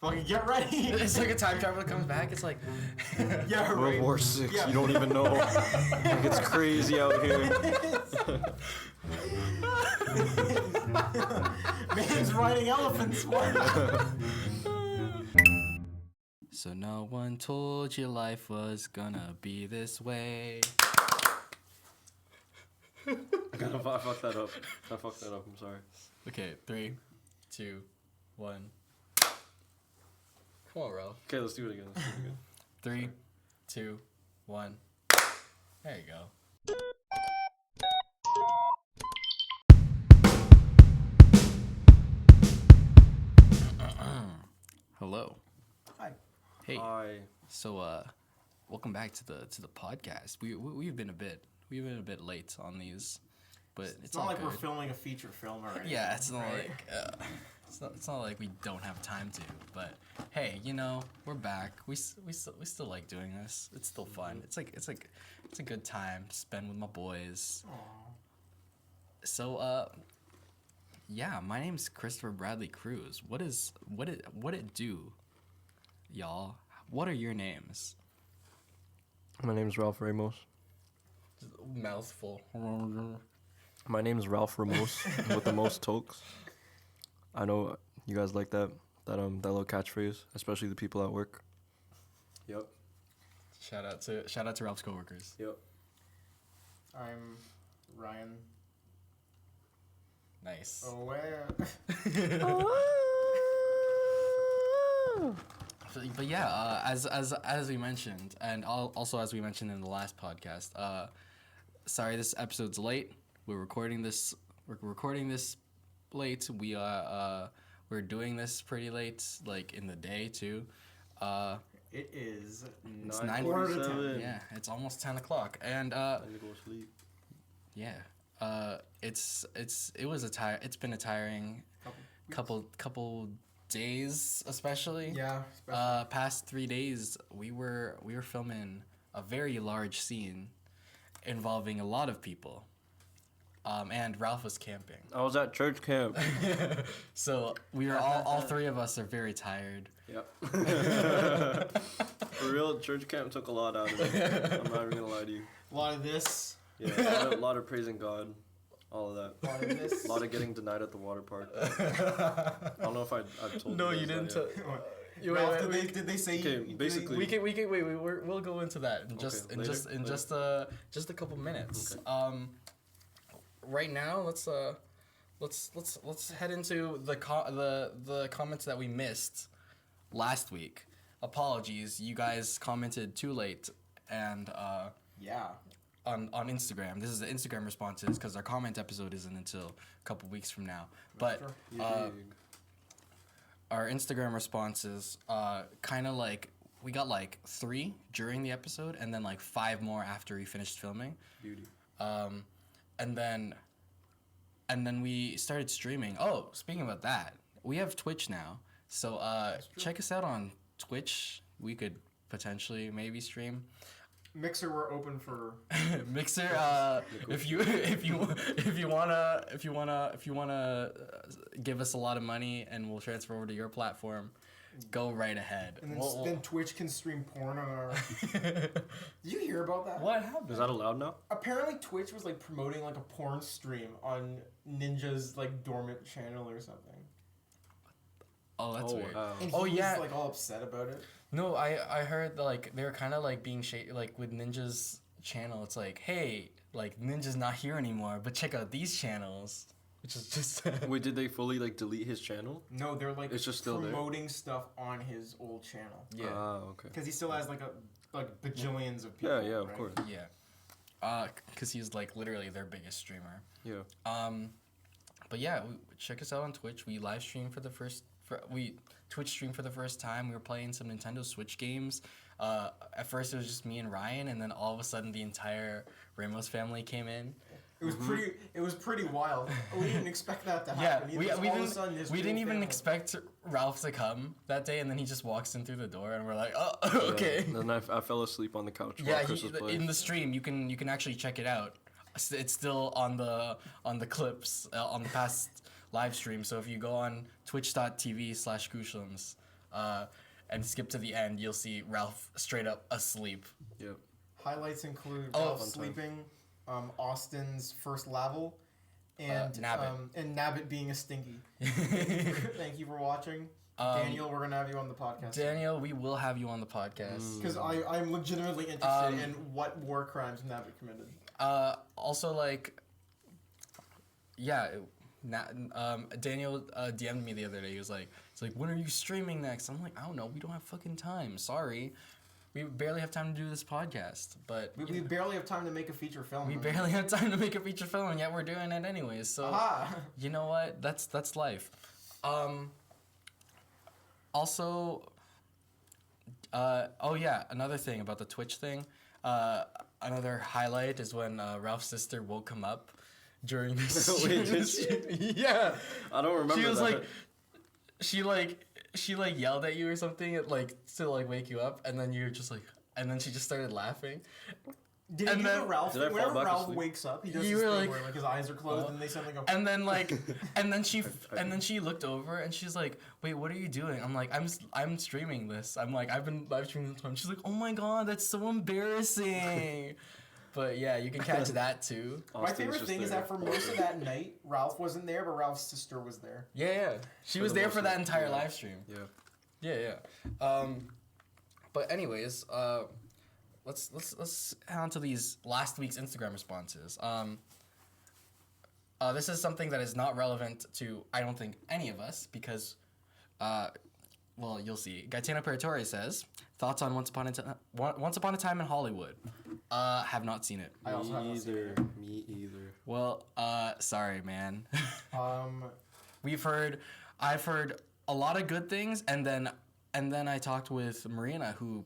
Fucking get ready. It's like a time traveler comes back. It's like, yeah, right. World War VI. Yeah. You don't even know. Like, it's crazy out here. Man's riding elephants. What? so no one told you life was gonna be this way. I fucked that up. I'm sorry. Okay, 3, 2, 1. Come on, Ralph. Okay, let's do it again. 3, 2, 1. There you go. Hello. Hi. Hey. Hi. So, welcome back to the podcast. We've been a bit late on these, but it's not all like good. we're filming a feature film or anything. Yeah, it's not right? like it's not like we don't have time to. But hey, we're back. We still like doing this. It's still fun. It's a good time to spend with my boys. Aww. So yeah, my name's Kristoffer Bradley Cruz. What it do, y'all? What are your names? My name's Ralph Ramos. Mouthful. My name's Ralph Ramos with the most tokes. I know you guys like that little catchphrase, especially the people at work. Yep. Shout out to Ralph's coworkers. Yep. I'm Ryan. Nice. Oh, where? But yeah, as we mentioned, and also as we mentioned in the last podcast, sorry this episode's late. We're recording this late. We're doing this pretty late, like in the day too. It is It's 9:47. Yeah, it's almost 10 o'clock, and I need to go to sleep. yeah, it's been a tiring couple days, especially. Yeah. Especially. Past 3 days, we were filming a very large scene involving a lot of people. And Ralph was camping. I was at church camp. So we were all three of us are very tired. Yep. For real, church camp took a lot out of me. I'm not even gonna lie to you. A lot of this. Yeah, a lot of praising God. All of that. A lot of this. A lot of getting denied at the water park. I don't know if I've told No, you you guys didn't. that yet. Ralph, did they say? Okay, basically. We can wait. We'll go into that in just a couple minutes. Okay. Right now, let's head into the comments that we missed last week. Apologies, you guys commented too late, and Yeah. on Instagram. This is the Instagram responses because our comment episode isn't until a couple weeks from now. But our Instagram responses, kind of like we got like 3 during the episode, and then like 5 more after we finished filming. Beauty. And then we started streaming. Oh, speaking about that, we have Twitch now. So check us out on Twitch. We could potentially maybe stream. Mixer, we're open for. Mixer, if you wanna give us a lot of money and we'll transfer over to your platform, go right ahead. And then Twitch can stream porn on our. Did you hear about that? What happened? Is that allowed now? Apparently, Twitch was like promoting like a porn stream on Ninja's like dormant channel or something. Oh, that's weird. Wow. And Oh, he yeah. was like all upset about it. No, I heard like they were kind of like being like with Ninja's channel. It's like, hey, like Ninja's not here anymore, but check out these channels, which is just. Wait, did they fully like delete his channel? No, they're like It's just still there? promoting stuff on his old channel. Yeah. Okay. Because he still has like bajillions of people. Yeah, of right? course. Yeah. Because he's like literally their biggest streamer. Yeah. But yeah, check us out on Twitch. We live stream we Twitch stream for the first time. We were playing some Nintendo Switch games. At first it was just me and Ryan, and then all of a sudden the entire Ramos family came in. It was pretty wild. We didn't expect that to happen. Yeah, we didn't even family. expect Ralph to come that day, and then he just walks in through the door, and we're like, oh, okay. Yeah. Then I fell asleep on the couch. Yeah, while Chris was playing. in the stream you can actually check it out. It's still on the clips on the past live stream. So if you go on twitch.tv/GOOSHLEMS, and skip to the end, you'll see Ralph straight up asleep. Yep. Highlights include Oh, Ralph fun time. sleeping, Austin's first level, and Nabbit being a stinky. Thank you for watching. Daniel, we're gonna have you on the podcast. Daniel, we will have you on the podcast. Because I'm legitimately interested in what war crimes Nabbit committed. Also, like, yeah, Daniel DM'd me the other day. He was like, "It's like, when are you streaming next?" I'm like, "I don't know. We don't have fucking time. Sorry, we barely have time to do this podcast." But We barely have time to make a feature film. we barely have time to make a feature film, and yet we're doing it anyways. So you know what? That's life. Also, oh yeah, another thing about the Twitch thing. Another highlight is when Ralph's sister woke him up during this. Wait, did she? Yeah. I don't remember. She was that. she yelled at you or something, like to like wake you up, and then you're just like, and then she just started laughing. Did And you do then- the Ralph? Did I fall Whenever back Ralph asleep? wakes up, he does You this were thing like- where like his eyes are closed and they suddenly go. And then like, and then she looked over and she's like, "Wait, what are you doing?" I'm like, I'm streaming this. I'm like, I've been live streaming this time. She's like, "Oh my god, that's so embarrassing." But yeah, you can catch that too. My Austin's favorite just thing is there. that for most of that night, Ralph wasn't there, but Ralph's sister was there. Yeah. She was the there most for that part, entire yeah. live stream. Yeah. Yeah. But anyways, let's head on to these last week's Instagram responses. This is something that is not relevant to, I don't think, any of us because, well, you'll see. Gaetano Peratore says, thoughts on Once Upon a Time in Hollywood. Have not seen it. I also have not seen it. Me either. Well, sorry, man. Um, I've heard a lot of good things, and then I talked with Marina, who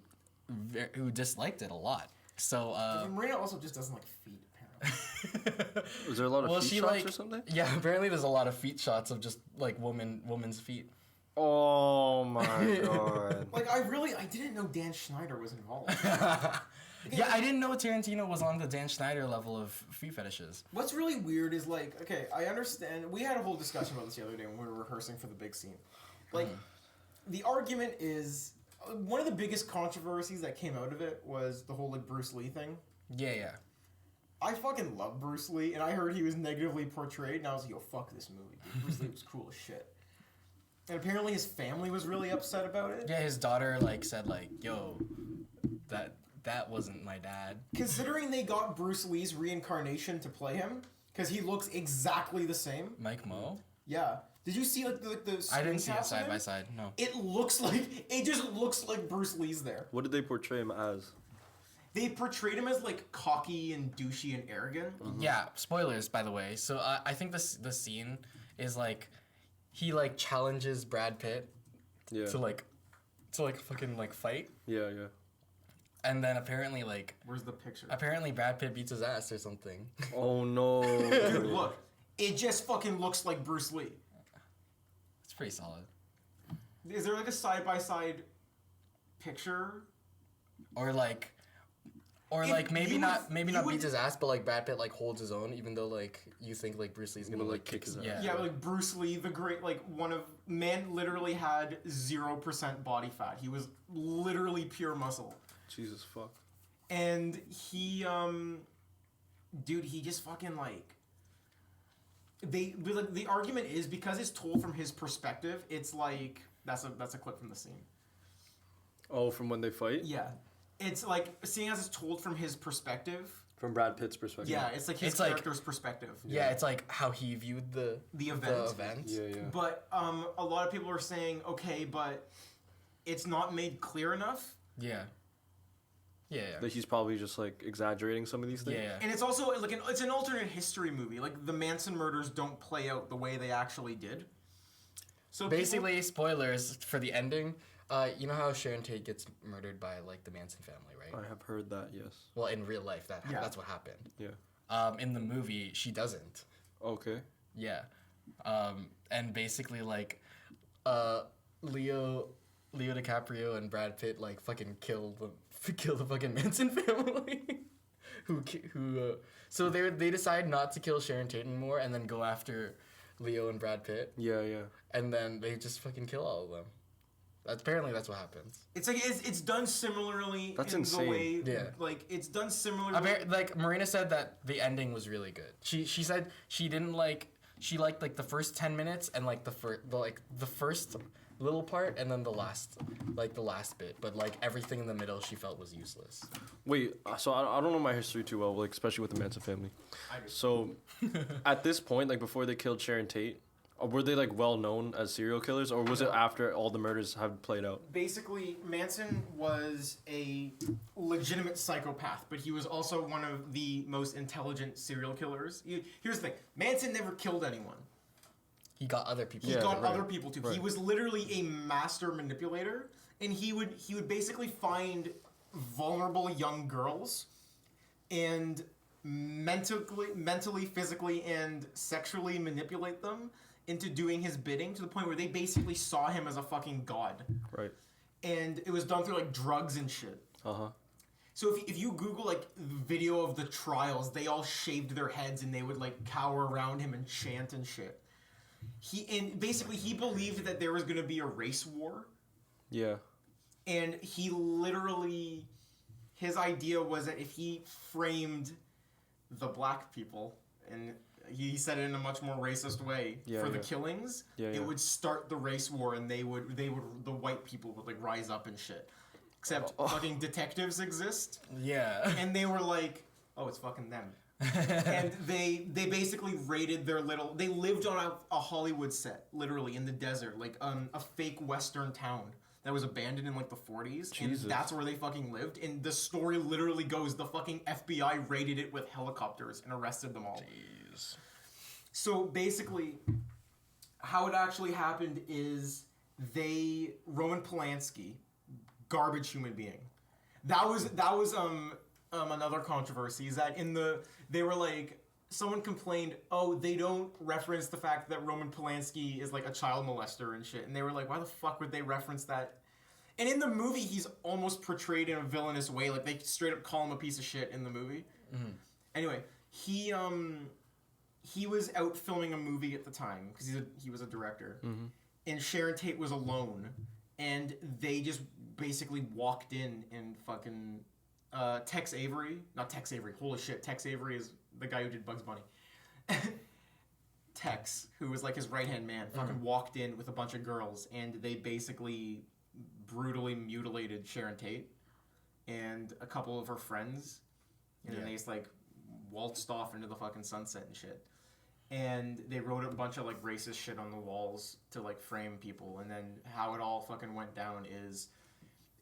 disliked it a lot. So Marina also just doesn't like feet, apparently. Was there a lot of feet she shots like or something? yeah. Apparently, there's a lot of feet shots of just like women's feet. Oh my god. Like, I didn't know Dan Schneider was involved. Yeah, I didn't know Tarantino was on the Dan Schneider level of feet fetishes. What's really weird is, like, okay, I understand. We had a whole discussion about this the other day when we were rehearsing for the big scene. Like, the argument is, one of the biggest controversies that came out of it was the whole, like, Bruce Lee thing. Yeah. I fucking love Bruce Lee, and I heard he was negatively portrayed, and I was like, yo, fuck this movie, dude. Bruce Lee was cool as shit. And apparently his family was really upset about it. Yeah, his daughter like said like, "Yo, that wasn't my dad." Considering they got Bruce Lee's reincarnation to play him, because he looks exactly the same. Mike Moe? Yeah. Did you see like the I didn't see it screencast of side him? by side. No. It just looks like Bruce Lee's there. What did they portray him as? They portrayed him as like cocky and douchey and arrogant. Yeah, spoilers by the way. So I think the scene is like he like challenges Brad Pitt Yeah. to like fucking like fight, Yeah. and then apparently Where's the picture? Brad Pitt beats his ass or something. Oh no. Dude, look. It just fucking looks like Bruce Lee. It's pretty solid. Is there like a side-by-side picture? Or like If maybe you not would- you beats would- his ass, but like Brad Pitt like holds his own, even though like you think like Bruce Lee's gonna Will, like like, kick his ass. Yeah. Yeah, like Bruce Lee, the great, like man literally had 0% body fat. He was literally pure muscle. Jesus fuck. And he, dude, he just fucking like, the argument is because it's told from his perspective, it's like, that's a clip from the scene. Oh, from when they fight? Yeah. It's like, seeing as it's told from his perspective, From Brad Pitt's perspective. yeah, it's like his It's like- character's perspective. Yeah, it's like how he viewed the event. Yeah. But a lot of people are saying, okay, but it's not made clear enough. Yeah. That he's probably just like exaggerating some of these things. Yeah. And it's also like it's an alternate history movie. Like the Manson murders don't play out the way they actually did. So Basically, spoilers for the ending. You know how Sharon Tate gets murdered by like the Manson family, right? I have heard that, yes. Well, in real life, Yeah. that's what happened. Yeah. In the movie, she doesn't. Okay. Yeah. And basically, like, Leo DiCaprio and Brad Pitt like fucking kill the fucking Manson family. So they decide not to kill Sharon Tate anymore, and then go after Leo and Brad Pitt, Yeah. and then they just fucking kill all of them. Apparently, that's what happens. It's like it's done similarly. That's in insane. The way, Yeah. Like it's done similarly. Like Marina said that the ending was really good. She said she didn't like. She liked like the first 10 minutes and like the first little part and then the last bit, but like everything in the middle she felt was useless. Wait, so I don't know my history too well, like especially with the Manson family. I do. So, at this point, like before they killed Sharon Tate, were they like well known as serial killers, or was it after all the murders had played out? Basically, Manson was a legitimate psychopath, but he was also one of the most intelligent serial killers. Here's the thing: Manson never killed anyone. He got other people. He Yeah, got right. other people too. Right. He was literally a master manipulator, and he would basically find vulnerable young girls, and mentally, physically, and sexually manipulate them into doing his bidding to the point where they basically saw him as a fucking god. Right. And it was done through like drugs and shit. Uh-huh. So if you Google like video of the trials, they all shaved their heads and they would like cower around him and chant and shit. Basically he believed that there was gonna be a race war, Yeah. and he literally, his idea was that if he framed the black people, and he said it in a much more racist way, for the killings, it would start the race war, and the white people would like rise up and shit. Except fucking detectives exist, Yeah. and they were like, oh, it's fucking them. And they basically raided their little. They lived on a Hollywood set, literally in the desert, like a fake Western town that was abandoned in like the 40s, Jesus. and that's where they fucking lived. And the story literally goes, the fucking FBI raided it with helicopters and arrested them all. Jeez. So basically, how it actually happened is Roman Polanski, garbage human being. That was another controversy, is that they were like, someone complained, oh, they don't reference the fact that Roman Polanski is like a child molester and shit, and they were like, why the fuck would they reference that? And in the movie, he's almost portrayed in a villainous way, like they straight up call him a piece of shit in the movie. Mm-hmm. Anyway, he was out filming a movie at the time because he was a director, and Sharon Tate was alone, and they just basically walked in and fucking. Tex Avery, holy shit, Tex Avery is the guy who did Bugs Bunny. Tex, who was like his right-hand man, fucking walked in with a bunch of girls, and they basically brutally mutilated Sharon Tate and a couple of her friends, and then they just like waltzed off into the fucking sunset and shit. And they wrote a bunch of like racist shit on the walls to like frame people, and then how it all fucking went down is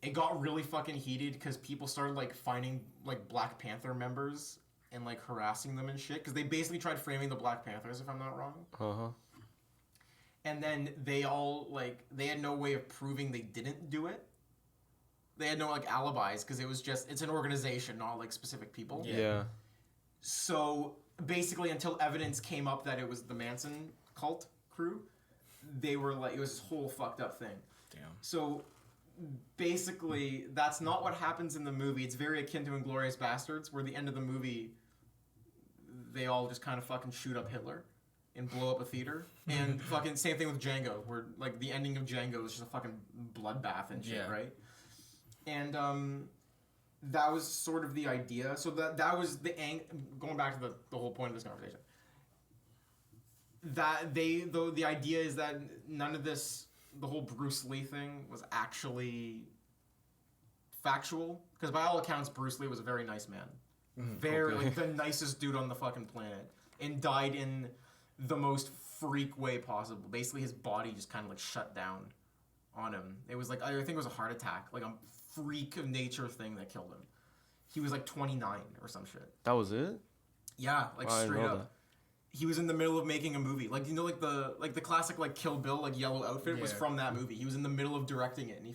it got really fucking heated because people started like finding like Black Panther members and like harassing them and shit because they basically tried framing the Black Panthers, if I'm not wrong. Uh-huh. And then they all like they had no way of proving they didn't do it. They had no like alibis because it's an organization, not like specific people. Yeah. So basically, until evidence came up that it was the Manson cult crew, they were like, it was this whole fucked up thing. Damn. So basically, that's not what happens in the movie. It's very akin to Inglourious Bastards, where the end of the movie, they all just kind of fucking shoot up Hitler and blow up a theater. And fucking same thing with Django, where like the ending of Django is just a fucking bloodbath and shit, right? And that was sort of the idea. So that was going back to the whole point of this conversation. That the idea is that none of this, the whole Bruce Lee thing, was actually factual, because by all accounts Bruce Lee was a very nice man. Like the nicest dude on the fucking planet, and died in the most freak way possible. Basically his body just kind of like shut down on him. It was like, I think it was a heart attack, like a freak of nature thing that killed him. He was like 29 or some shit. That was it? Yeah, like I didn't straight know up. that. He was in the middle of making a movie. Like, you know, like the classic like Kill Bill, like yellow outfit was from that movie. He was in the middle of directing it, and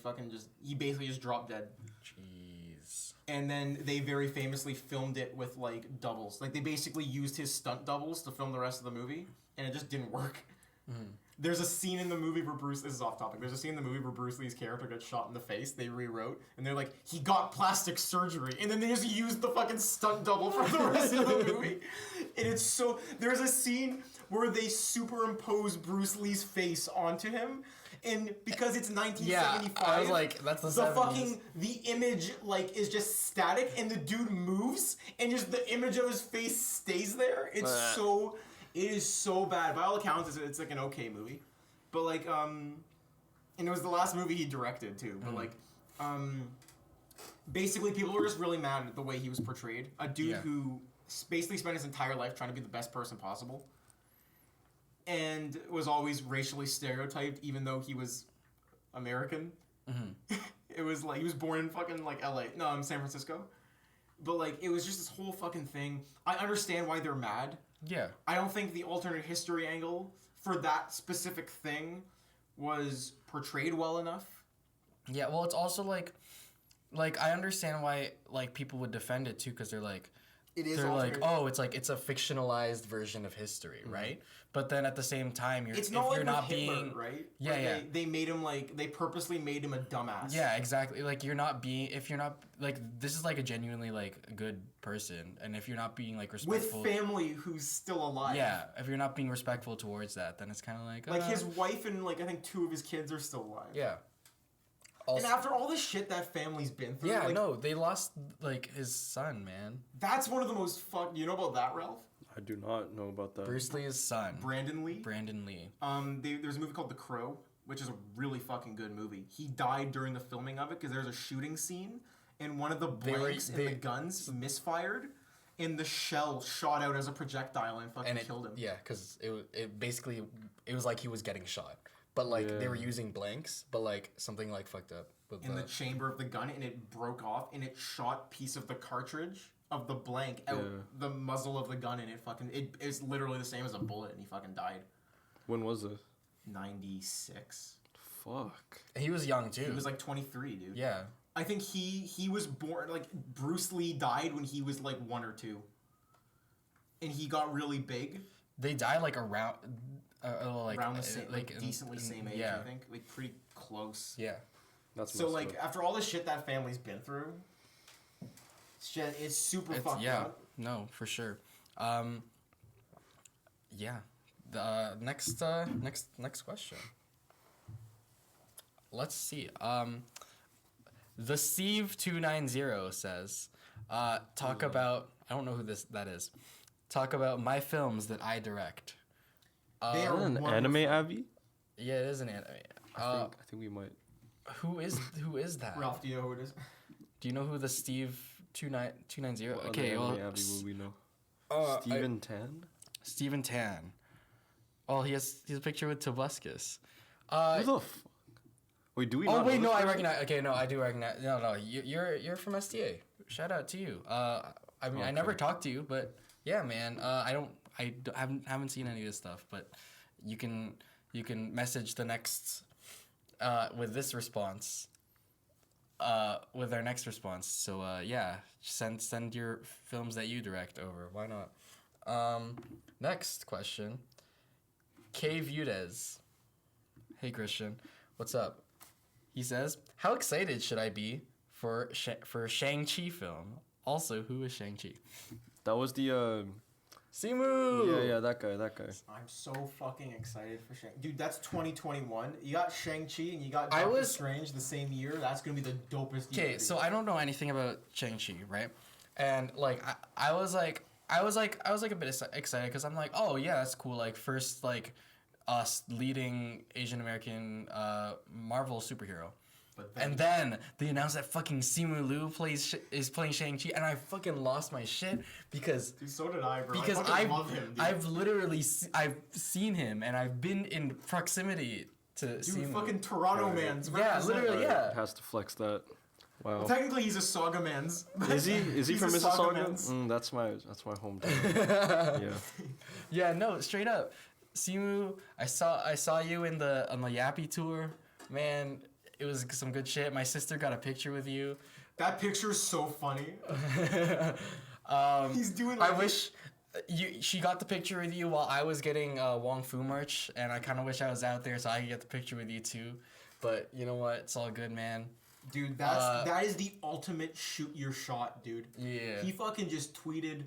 he basically just dropped dead. Jeez. And then they very famously filmed it with like doubles. Like they basically used his stunt doubles to film the rest of the movie, and it just didn't work. There's a scene in the movie where this is off topic. There's a scene in the movie where Bruce Lee's character gets shot in the face. They rewrote, and they're like, he got plastic surgery, and then they just used the fucking stunt double for the rest of the movie. And it's so, there's a scene where they superimpose Bruce Lee's face onto him, and because it's Yeah, 1975, I was like, that's the 70s. the image like is just static, and the dude moves, and just the image of his face stays there. It is so bad. By all accounts, it's like an okay movie, but like and it was the last movie he directed too. But like basically, people were just really mad at the way he was portrayed. A dude who basically spent his entire life trying to be the best person possible, and was always racially stereotyped, even though he was American. It was like he was born in fucking like in San Francisco, but like it was just this whole fucking thing. I understand why they're mad. Yeah. I don't think the alternate history angle for that specific thing was portrayed well enough. Yeah, well, it's also like I understand why like people would defend it too, because they're like, they're like, oh, it's a fictionalized version of history, right? But then at the same time, it's not like you're not Hitler, being right. Yeah, like yeah. They made him like they purposely made him a dumbass. Yeah, exactly. Like you're not like this is like a genuinely like a good person, and if you're not being like respectful with family who's still alive. Yeah, if you're not being respectful towards that, then it's kind of like his wife and like I think 2 of his kids are still alive. Yeah. Also, and after all the shit that family's been through, yeah, no, they lost like his son, man. That's one of the most You know about that, Ralph? I do not know about that. Bruce Lee's son, Brandon Lee. There's a movie called The Crow, which is a really fucking good movie. He died during the filming of it because there's a shooting scene, and one of the blanks in the guns misfired, and the shell shot out as a projectile and fucking killed him. Yeah, because it was like he was getting shot. But like they were using blanks, but like something like fucked up with in the chamber of the gun, and it broke off, and it shot piece of the cartridge of the blank out the muzzle of the gun, and it's literally the same as a bullet, and he fucking died. When was this? 96. Fuck. He was young too. He was like 23, dude. Yeah. I think he was born like Bruce Lee died when he was like 1 or 2, and he got really big. They died like around. Around the same, like decently same age, I think, like pretty close. Yeah, that's so like after all the shit that family's been through, shit is super fucked up. No, for sure. Yeah, the next question. Let's see. The Steve290 says, talk about. I don't know who that is. Talk about my films that I direct. They are an anime, Abby? Yeah, it is an anime. I think we might. Who is that? Ralph, do you know who it is? Do you know who the Steve290? What Okay, other well, anime Abby will we know? Steven Tan? Steven Tan. Oh, he has a picture with Tobuscus. Who the fuck? Wait, do we? Oh wait, no, I recognize. Okay, no, I do recognize. No, you're from SDA. Shout out to you. I mean, I never talked to you, but yeah, man. I haven't seen any of this stuff, but you can message the next with this response. With our next response. So yeah, send your films that you direct over. Why not? Next question. K Viudez. Hey Christian, what's up? He says, "How excited should I be for Shang-Chi film? Also, who is Shang-Chi?" That was the Simu. Yeah, that guy. I'm so fucking excited for Shang. Dude, that's 2021. You got Shang-Chi and you got Doctor Strange the same year. That's gonna be the dopest year. Okay, so I don't know anything about Shang-Chi, right? And like I was a bit excited because I'm like, oh yeah, that's cool. Like first like us leading Asian American Marvel superhero. And then they announced that fucking Simu Liu is playing Shang-Chi, and I fucking lost my shit because. Dude, so did I, bro. Because I love him, dude. I've literally I've seen him, and I've been in proximity to Simu. Dude, fucking Toronto man's. Yeah, literally, yeah. Has to flex that. Wow. Well, technically, he's a Saga man's. Is he? Is he from Mississauga? That's my hometown. Yeah. Yeah, no, straight up, Simu. I saw you on the Yappy tour, man. It was some good shit. My sister got a picture with you. That picture's so funny. He's doing. Like, I wish she got the picture with you while I was getting Wong Fu merch, and I kind of wish I was out there so I could get the picture with you too. But you know what? It's all good, man. Dude, that is the ultimate shoot your shot, dude. Yeah. He fucking just tweeted,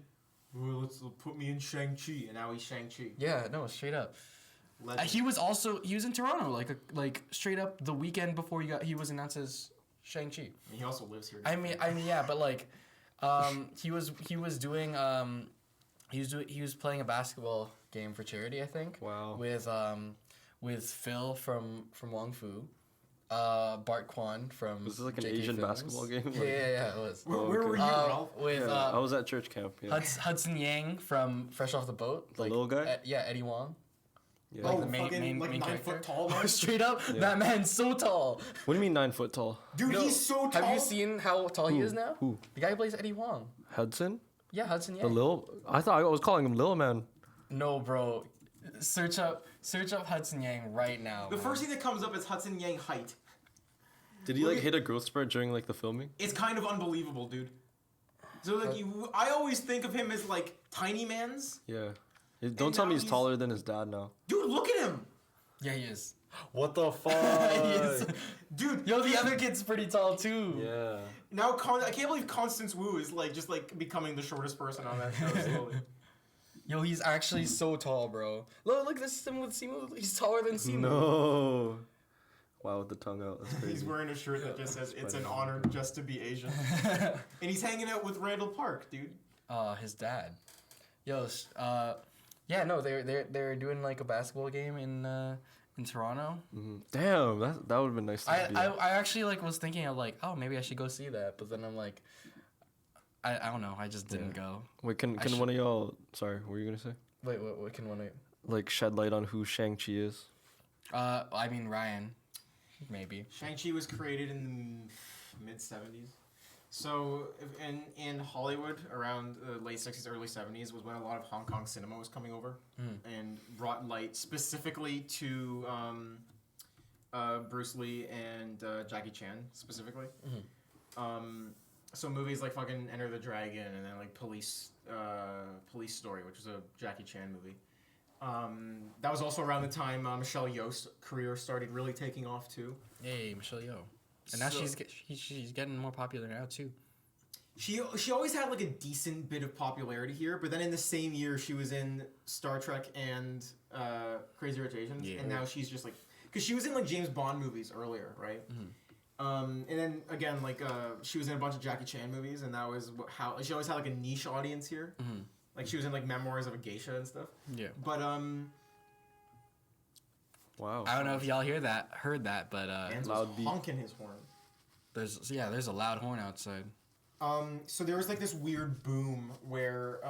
well, let's put me in Shang-Chi, and now he's Shang-Chi. Yeah, no, straight up. Legend. He was in Toronto like straight up the weekend before he was announced as Shang-Chi. He also lives here. I mean yeah, but like he was doing he was playing a basketball game for charity, I think. Wow. With Phil from Wong Fu, Bart Kwan from. Was this like an JK Asian Films. basketball game? Yeah, it was. Where okay. were you, Ralph? With Yeah, I was at church camp. Yeah. Hudson Yang from Fresh Off the Boat. The little guy? Yeah, Eddie Wong. Yeah. Oh, the main fucking, like 9 character. foot tall man? Straight up, Yeah. that man's so tall. What do you mean 9 foot tall? Dude, No, he's so tall. Have you seen how tall he Who? is now? Who? The guy who plays Eddie Wong. Hudson? Yeah, Hudson The Yang. little? I thought I was calling him little man. No, bro. Search up Hudson Yang right now. The man. first thing that comes up is Hudson Yang height. Did he like hit a growth spurt during like the filming? It's kind of unbelievable, dude. So like I always think of him as like tiny man's. Yeah. Don't tell now me he's he's- taller than his dad now. Dude, look at him. Yeah, he is. What the fuck? He is. Dude, Yo, the other kid's pretty tall too. Yeah. now I can't believe Constance Wu is like just like becoming the shortest person on that show slowly. Yo, he's actually so tall, bro. Look, this is him with Simu. He's taller than Simu. No. Wow, with the tongue out. That's crazy. He's wearing a shirt that just says "It's an honor just to be Asian," and he's hanging out with Randall Park, dude. His dad. Yo, yeah, no, they're doing like a basketball game in Toronto. Damn, that would have been nice to be. I actually like was thinking of like, oh, maybe I should go see that, but then I'm like, I don't know, I just didn't go. Wait, can I one of y'all? Sorry, what were you gonna say? Wait, what can one of? Like shed light on who Shang-Chi is? I mean Ryan, maybe. Shang-Chi was created in the mid '70s. So in Hollywood, around the late '60s, early '70s, was when a lot of Hong Kong cinema was coming over and brought light specifically to Bruce Lee and Jackie Chan specifically. So movies like fucking Enter the Dragon and then like Police Story, which was a Jackie Chan movie. That was also around the time Michelle Yeoh's career started really taking off too. Hey, Michelle Yeoh. And now So- she's getting more popular now too. She always had like a decent bit of popularity here, but then in the same year she was in Star Trek and Crazy Rich Asians, Yeah. and now she's just like, because she was in like James Bond movies earlier, right? And then again like she was in a bunch of Jackie Chan movies, and that was how she always had like a niche audience here. Like she was in like Memoirs of a Geisha and stuff. Yeah. But Wow. I don't know if y'all heard that, but Dan's loud was beat. honking his horn. there's a loud horn outside. So there was like this weird boom where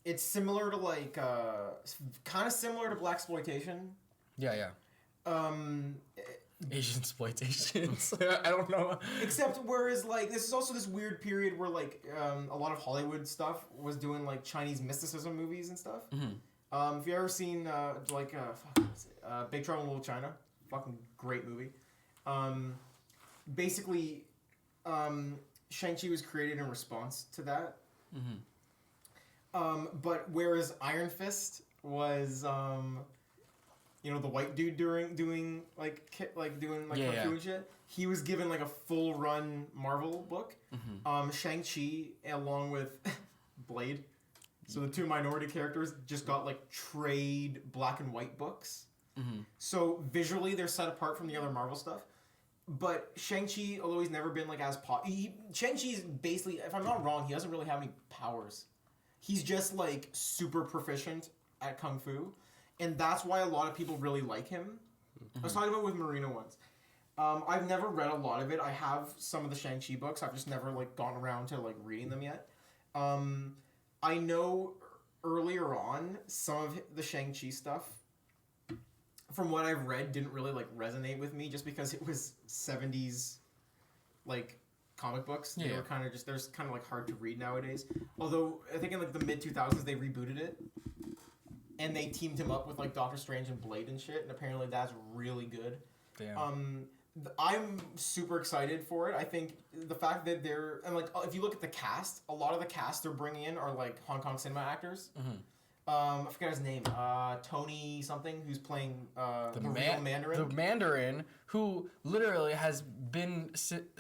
it's similar to like kind of similar to blaxploitation. Yeah. Um, Asian exploitation. I don't know. except whereas like this is also this weird period where like a lot of Hollywood stuff was doing like Chinese mysticism movies and stuff. If you ever seen Big Trouble in Little China, fucking great movie. Basically, Shang-Chi was created in response to that. But whereas Iron Fist was, the white dude doing Yeah, kung yeah. fu and shit, he was given like a full run Marvel book. Shang-Chi along with Blade. So the two minority characters just got like trade black and white books. So visually they're set apart from the other Marvel stuff. But Shang-Chi, although he's never been like as Shang-Chi's basically, if I'm not wrong, he doesn't really have any powers. He's just like super proficient at kung fu, and that's why a lot of people really like him. I was talking about it with Marina once. I've never read a lot of it. I have some of the Shang-Chi books. I've just never like gone around to like reading them yet. I know earlier on some of the Shang-Chi stuff, from what I've read, didn't really like resonate with me just because it was 70s like comic books. They Yeah. were kind of just, they're kind of like hard to read nowadays. Although I think in like the mid 2000s they rebooted it and they teamed him up with like Doctor Strange and Blade and shit, and apparently that's really good. Damn. I'm super excited for it. I think the fact that they're, and like if you look at the cast, a lot of the cast they're bringing in are like Hong Kong cinema actors. I forget his name. Tony something, who's playing the real Mandarin. The Mandarin, who literally has been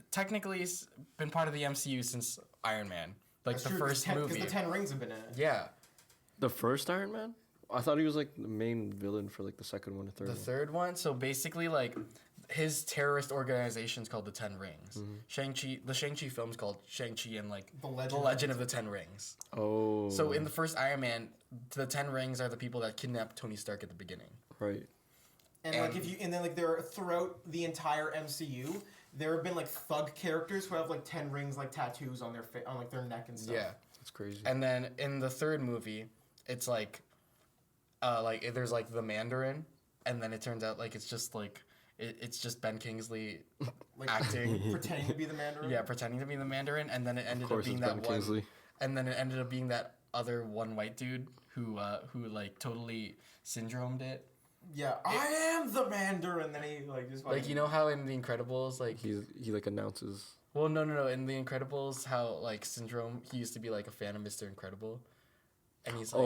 technically been part of the MCU since Iron Man, like That's the true, first movie. because the 10 Rings have been in it. Yeah. The first Iron Man? I thought he was like the main villain for like the second one or third The one. third one, so basically like his terrorist organization is called the Ten Rings. The Shang-Chi film's called Shang-Chi and like The the Legend. Legend of the Ten Rings. Oh. So in the first Iron Man, the Ten Rings are the people that kidnapped Tony Stark at the beginning. Right. And like then like there throughout the entire MCU, there have been like thug characters who have like 10 rings like tattoos on their on like their neck and stuff. Yeah. That's crazy. And then in the third movie, it's like there's like the Mandarin, and then it turns out like it's just like it's just Ben Kingsley Like acting. pretending to be the Mandarin. Yeah, pretending to be the Mandarin, and then it ended Of course, up being it's that Ben one. Kingsley. And then it ended up being that other one white dude who like totally syndromed it. Yeah, I am the Mandarin. And then he like just Like, you know how in The Incredibles, like He like announces. well, no, in The Incredibles, how like Syndrome, he used to be like a fan of Mr. Incredible, and he's like,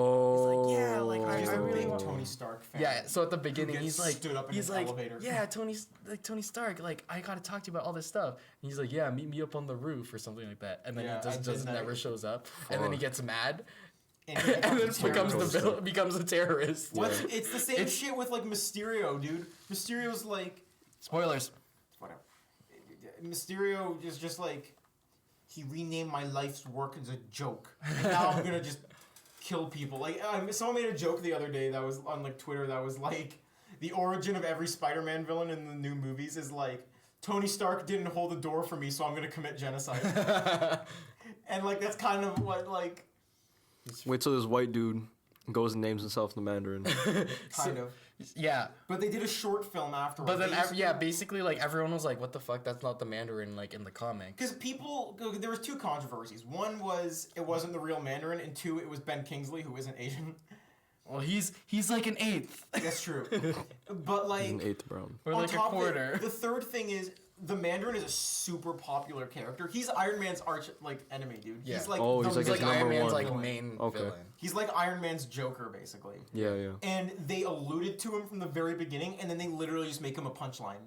yeah, like He's I a really big want. Tony Stark fan. Yeah, so at the beginning, gets he's like, stood up in his elevator. yeah, Tony Stark, like I gotta talk to you about all this stuff. And he's like, yeah, meet me up on the roof or something like that. And then Yeah, he I did just that. never shows up, and then he gets mad, And, he and then becomes a terrorist. becomes a terrorist. What's it's the same shit with like Mysterio, dude. Mysterio's like Spoilers. whatever. Mysterio is just like he renamed my life's work as a joke. And now I'm gonna just kill people. Like someone made a joke the other day that was on like Twitter that was like the origin of every Spider-Man villain in the new movies is like Tony Stark didn't hold the door for me, so I'm gonna commit genocide. And like that's kind of what like Wait till this white dude goes and names himself the Mandarin. kind of. Yeah. But they did a short film afterwards. But then, basically, like, everyone was like, what the fuck? That's not the Mandarin, like, in the comics. Because there was two controversies. One was it wasn't the real Mandarin, and two, it was Ben Kingsley, who isn't Asian. Well, he's like an eighth. That's true. But, like, An eighth brown. Or on like a top of it, quarter. the third thing is, the Mandarin is a super popular character. He's Iron Man's arch, like, enemy, dude. Yeah. He's like, Oh, he's the like He's his like Iron number Man's, one. like, villain. main Okay. villain. He's like Iron Man's Joker, basically. Yeah, yeah. And they alluded to him from the very beginning, and then they literally just make him a punchline.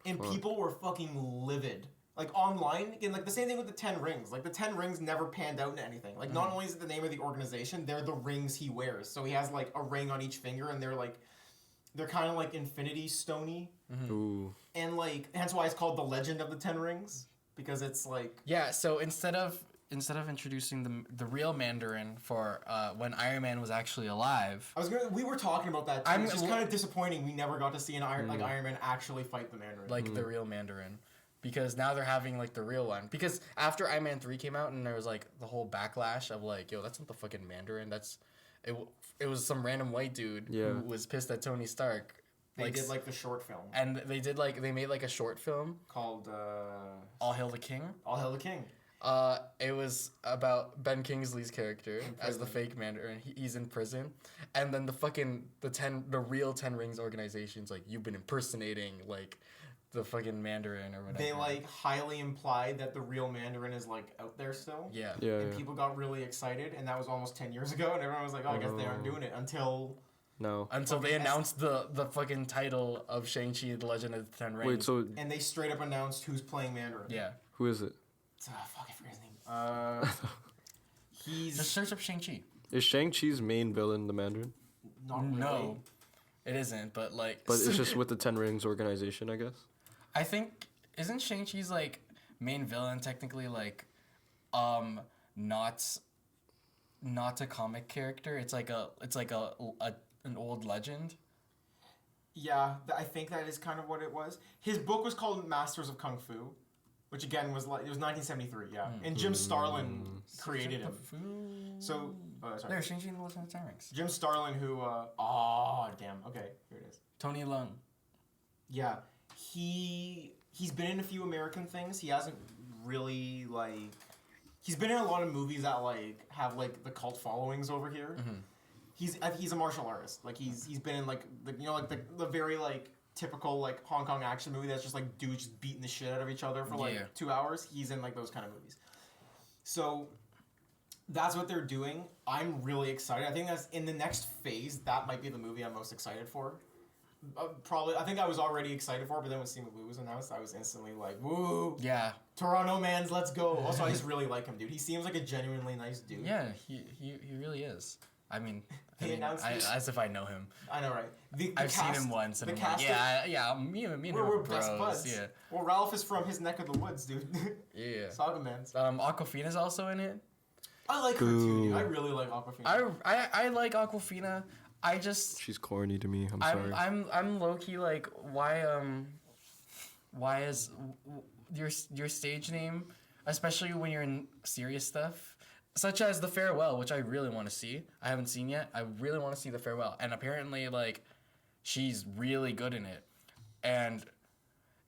And people were fucking livid. Like, online, again, like, the same thing with the 10 Rings. Like, the 10 Rings never panned out into anything. Like, not only is it the name of the organization, they're the rings he wears. So he has, like, a ring on each finger, and they're kind of, like, infinity stony. Ooh. And, like, hence why it's called the Legend of the 10 Rings. Because it's, like... Yeah, so instead of introducing the real Mandarin for when Iron Man was actually alive, We were talking about that, too. It's just I'm- kind of disappointing we never got to see Iron Man actually fight the Mandarin. like the real Mandarin, because now they're having like the real one. Because after Iron Man 3 came out and there was like the whole backlash of like, yo, that's not the fucking Mandarin. It was some random white dude who was pissed at Tony Stark. They did, like, the short film. And they made like a short film Called, All Hail the King. All Hail the King. It was about Ben Kingsley's character as the fake Mandarin. He's in prison, and then the real Ten Rings organization's like, you've been impersonating like the fucking Mandarin or whatever. They like highly implied that the real Mandarin is like out there still. Yeah. Yeah, And yeah. people got really excited, and that was almost 10 years ago, and everyone was like, oh, I guess they aren't doing it until. No. Until they announced the fucking title of Shang-Chi, The Legend of the Ten Rings. Wait, so And they straight up announced who's playing Mandarin. who is it? Fuck, I forget his name. He's Just search up Shang-Chi. Is Shang-Chi's main villain the Mandarin? not really. No, it isn't. But like, But it's just with the Ten Rings organization, I guess. I think isn't Shang-Chi's like main villain technically like, not a comic character. It's like an old legend. Yeah, I think that is kind of what it was. His book was called Masters of Kung Fu, which again was like, it was 1973, yeah. And Jim Starlin created him. So, sorry. There's Shang-Chi and the Legend of the Ten Rings. Jim Starlin, who, damn, okay, here it is. Tony Leung. Yeah, he's been in a few American things. He hasn't really, like, he's been in a lot of movies that, like, have, like, the cult followings over here. He's a martial artist. Like, he's been in, like, the very, like, typical, like, Hong Kong action movie that's just, like, dudes just beating the shit out of each other for, like, 2 hours. He's in, like, those kind of movies. So, that's what they're doing. I'm really excited. I think that's, in the next phase, that might be the movie I'm most excited for. Probably, I think I was already excited for it, but then when Simu Liu was announced, I was instantly like, woo! Yeah. Toronto mans, let's go! Also, I just really like him, dude. He seems like a genuinely nice dude. Yeah, he really is. I mean, He announced it. as if I know him. I know, right? I've seen him once, and I'm like, me and him we're are best bros. buds. Yeah. Well, Ralph is from his neck of the woods, dude. Yeah. Saga Man's. Aquafina's also in it. I like her too, dude. I really like Aquafina. I like Aquafina. I just She's corny to me. I'm sorry. I'm low key like why is your stage name, especially when you're in serious stuff, such as The Farewell, which I really want to see. I haven't seen yet. I really want to see The Farewell, and apparently like she's really good in it, and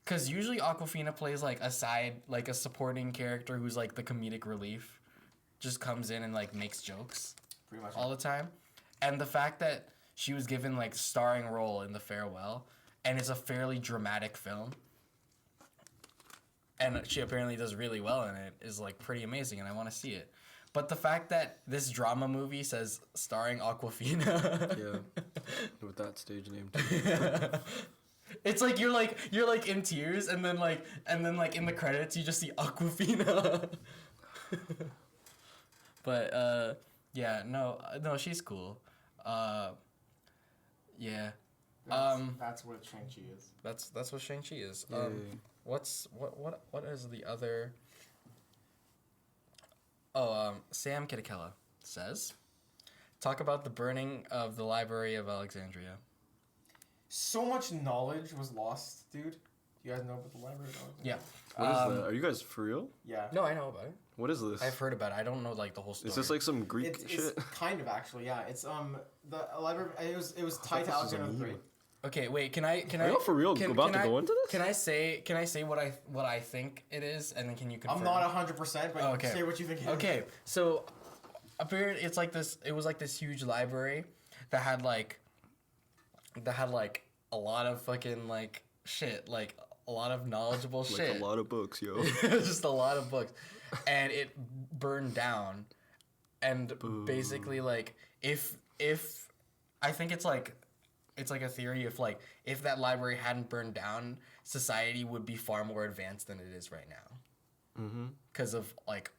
because usually Aquafina plays like a supporting character who's like the comedic relief, just comes in and like makes jokes Pretty much all the time. And the fact that she was given like starring role in The Farewell, and it's a fairly dramatic film, and she apparently does really well in it, is like pretty amazing, and I want to see it. But the fact that this drama movie says starring Aquafina, Yeah, with that stage name too. it's like you're like in tears, and then like in the credits you just see Aquafina. But yeah, no, she's cool. Yeah. That's what Shang-Chi is. That's what Shang-Chi is. Yeah. What is the other? Sam Kitakella says, talk about the burning of the Library of Alexandria. So much knowledge was lost, dude. You guys know about the Library of Alexandria? Yeah. What is that? Are you guys for real? Yeah. No, I know about it. What is this? I've heard about it. I don't know like the whole story. Is this like some Greek It's shit? kind of actually, yeah. It's the library. It was tied to this was a Alexander the meme. Great. Okay, wait. Can I? Are y'all for real about to go into this? Can I say what I think it is, and then can you confirm? I'm not 100%, but Okay. say what you think. It is. Okay, so apparently it's like this. It was like this huge library that had like a lot of fucking like shit, like a lot of knowledgeable Like shit. a lot of books, yo. Just a lot of books, and it burned down. And basically, like if I think it's like a theory if that library hadn't burned down, society would be far more advanced than it is right now. Mm-hmm. Because of like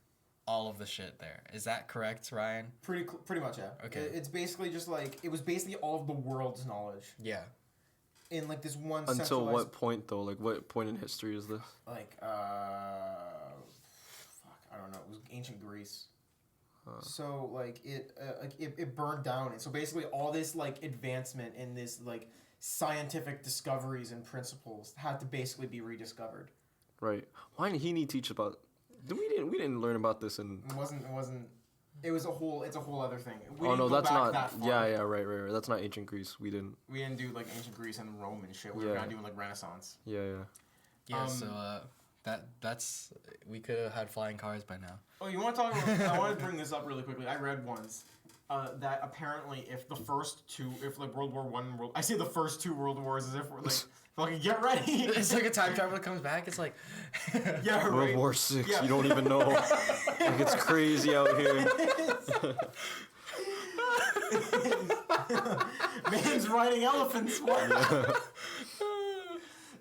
all of the shit there. Is that correct, Ryan? Pretty much, yeah. Okay. It's basically just like it was basically all of the world's knowledge Yeah. in like this one. Until centralized, what point though? Like what point in history is this? Like I don't know. It was ancient Greece. So like it burned down, and so basically all this like advancement in this like scientific discoveries and principles had to basically be rediscovered. Right. Why did he need to teach about? We didn't learn about this in. It wasn't. It's a whole other thing. We Oh didn't no, go that's back not. that far. Yeah, right. That's not ancient Greece. We didn't. We didn't do like ancient Greece and Rome and shit. We were Yeah. kind of doing like Renaissance. Yeah. Yeah. So that's we could have had flying cars by now. Oh, you want to talk about? I want to bring this up really quickly. I read once that apparently if like World War I, I say the first two World Wars as if we're like fucking get ready. It's like a time traveler comes back. It's like Yeah, right. World War VI. Yeah. You don't even know. Like it's crazy out here. Man's riding elephants. What?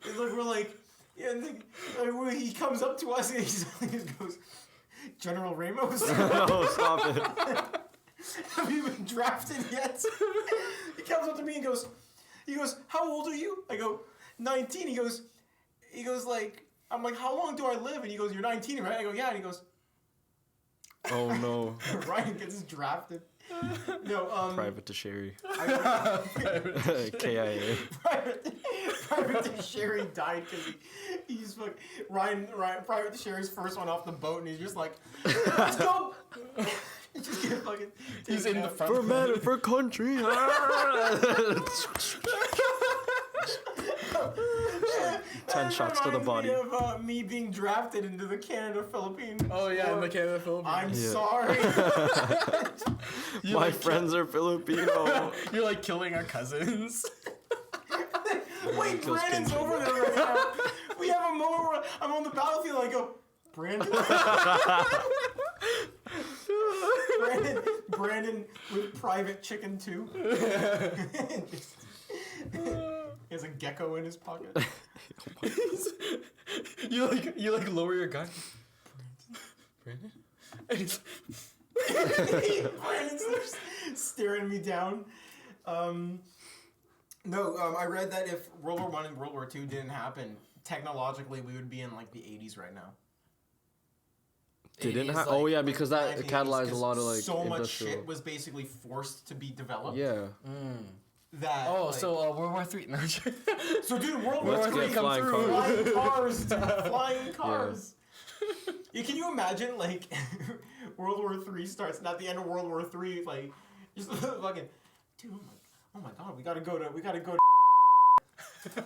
It's like we're like, yeah, and then, when he comes up to us and he just goes, General Ramos. No, stop it. Have you been drafted yet? He comes up to me and goes, how old are you? I go, 19. He goes like, I'm like, how long do I live? And he goes, you're 19, right? I go, yeah. And he goes, Oh no. Ryan gets drafted. No, Private Tocheri. KIA. KIA. Private Tocheri died because he's fucking Ryan. Private Tocheri's first one off the boat, and he's just like, let's go. He just get fucking. he's in the front. For man, for country. 10 shots to the body. Of me being drafted into the Canada-Philippines. Oh yeah, in the Canada Philippines. I'm Yeah. sorry. My friends are Filipino. You're like killing our cousins. Wait, Kills Brandon's King. over there right now. We have a moment where I'm on the battlefield. I go, Brandon. Brandon with Private Chicken 2. He has a gecko in his pocket. you like lower your gun. Brandon? And he's Brandon's just staring me down. No, I read that if World War I and World War II didn't happen, technologically we would be in like the 80s right now. Didn't 80s, have. like, Oh yeah, because that 1980s, catalyzed a lot of like so much industrial. shit was basically forced to be developed. Yeah. That. Oh, like, so World War III. No, so dude, World Let's War III get come flying through. cars. Flying cars, dude, flying cars. Yeah, can you imagine like World War III starts, and at the end of World War III, like just fucking, dude, oh my god, we gotta go to.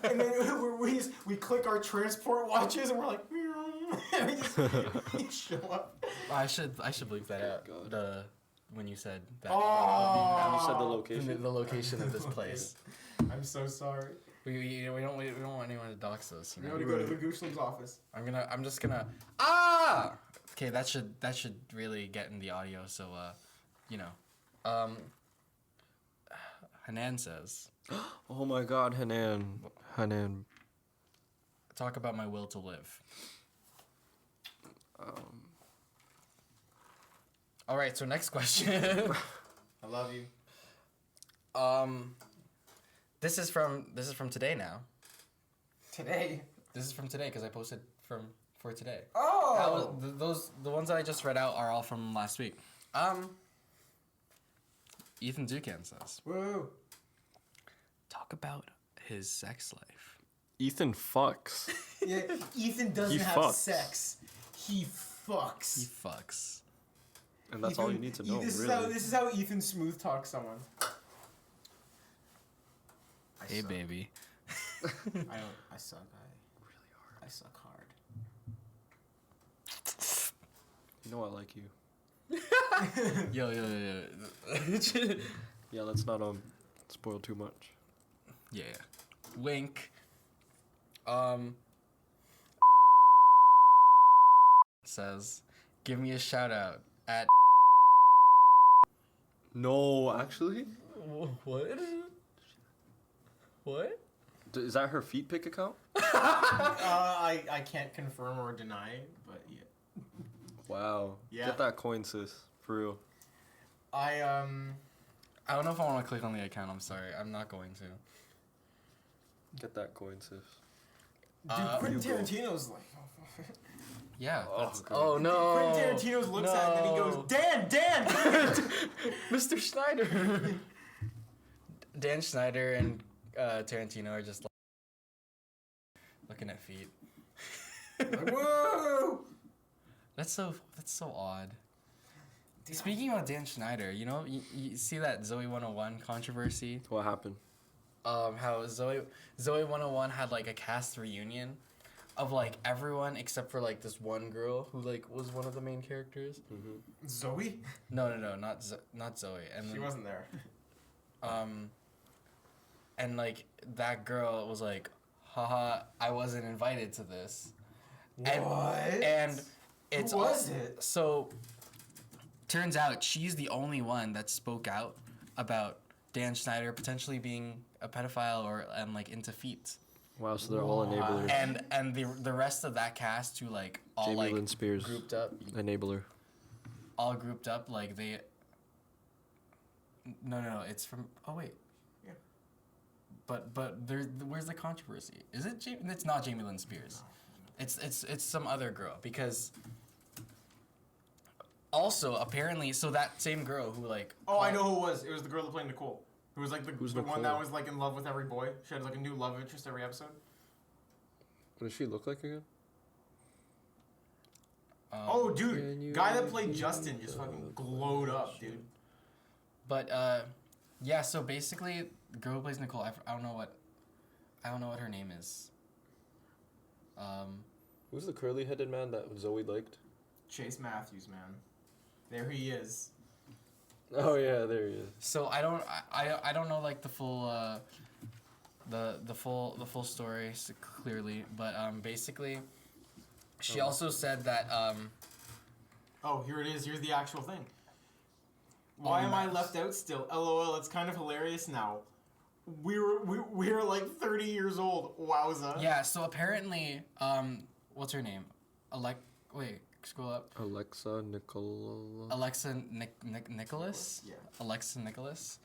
And then we click our transport watches, and we're like, and we show up. I should bleep that out. When you said that. You said the Oh, location. The location of this place. I'm so sorry. We don't want anyone to dox us. You We know? want to go to the GOOSHLEMS office. I'm just gonna Okay, that should really get in the audio. So Hanan says, Oh my God, Hanan. talk about my will to live. All right, so next question. I love you. This is from today now. Today. This is from today because I posted for today. Oh. The ones that I just read out are all from last week. Ethan Ducan says, Woo. talk about his sex life. Ethan fucks. Yeah, Ethan doesn't He have fucks. sex. He fucks. He fucks. And that's all you need to know, this really. Is how Ethan smooth talks someone. Hey, baby. I suck. I suck hard. You know I like you. Yo. Yeah, let's not spoil too much. Yeah. Wink. Says, give me a shout out at. No, actually? What? What? Is that her feet pic account? I can't confirm or deny, but yeah. Wow. Yeah. Get that coin, sis. For real. I don't know if I want to click on the account. I'm sorry. I'm not going to. Get that coin, sis. dude, Quentin you go. Tarantino's like. Yeah. Oh, That's, okay. oh no. Quentin Tarantino's looks at it and then he goes, Dan! Mr. Schneider. Dan Schneider and Tarantino are just like looking at feet. Like, whoa! That's so odd. Dude, Speaking about Dan Schneider, you know, you see that Zoe 101 controversy? What happened? How Zoe 101 had like a cast reunion of like everyone except for like this one girl who like was one of the main characters. Mm-hmm. Zoe? No, not Zoe. And She then, wasn't there. and like that girl was like, haha, I wasn't invited to this. What? And it's Who was it? So turns out she's the only one that spoke out about Dan Schneider potentially being a pedophile and like into feet. Wow, so they're all enablers. And the rest of that cast who like all Jamie like Lynn Spears. grouped up, Enabler. like they. No, it's from. Oh wait. Yeah. But where's the controversy? Is it Jamie? It's not Jamie Lynn Spears. It's some other girl because. Also, apparently, so that same girl who like. Oh, I know who it was. It was the girl that played Nicole. Who was like the Who's one Nicole? that was like in love with every boy. She had like a new love interest every episode. What does she look like again? Oh, Can dude. you Guy that played repeat Justin just fucking glowed up, dude. But yeah. So basically, the girl who plays Nicole, I don't know what her name is. Who's the curly-headed man that Zoe liked? Chase Matthews, man. There he is. Oh yeah, there he is. So I don't know like the full the full story clearly, but basically, she also said that Oh, here it is. Here's the actual thing. Why am I left out still? LOL, it's kind of hilarious now. We're like 30 years old. Wowza. yeah. So apparently, what's her name? Wait, scroll up. Alexa Nicola. Nicholas. Yeah. Alexa Nicholas.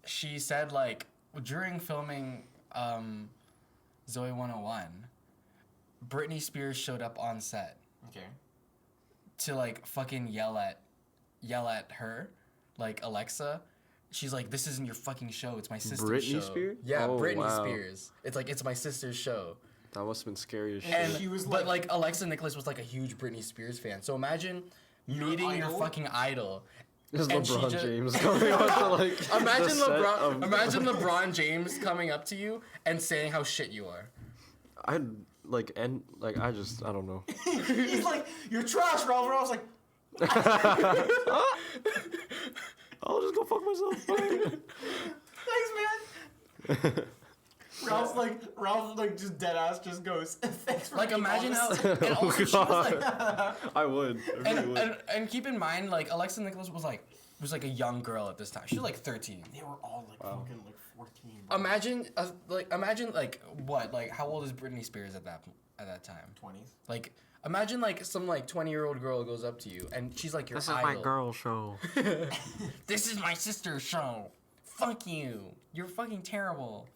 She said like during filming Zoe 101, Britney Spears showed up on set Okay. to like fucking yell at her, like Alexa. She's like, "This isn't your fucking show. It's my sister's show." Britney Spears? Yeah, Oh, Britney wow. Spears. It's like it's my sister's show. That must have been scary as shit. And And she was but like- like Alexa Nicholas was like a huge Britney Spears fan. So imagine meeting your idol? fucking idol. There's and she LeBron ju- James coming out to like. Imagine the set LeBron. of- Imagine LeBron James coming up to you and saying how shit you are. I'd like and like I don't know. He's like, "You're trash, Ralph." And I was like, I'll just go fuck myself. Fine. "Thanks, man." Ralph like just dead ass just goes, "Thanks for Like being imagine how. honest." And also she was like, I would. I really would. and keep in mind like Alexa Nicholas was like a young girl at this time. She was like 13. They were all like fucking like 14. Bro. Imagine what like how old is Britney Spears at that time? 20s. Like imagine like some like 20-year-old girl goes up to you and she's like your This is idol. my girl show. This is my sister's show. Fuck you. You're fucking terrible.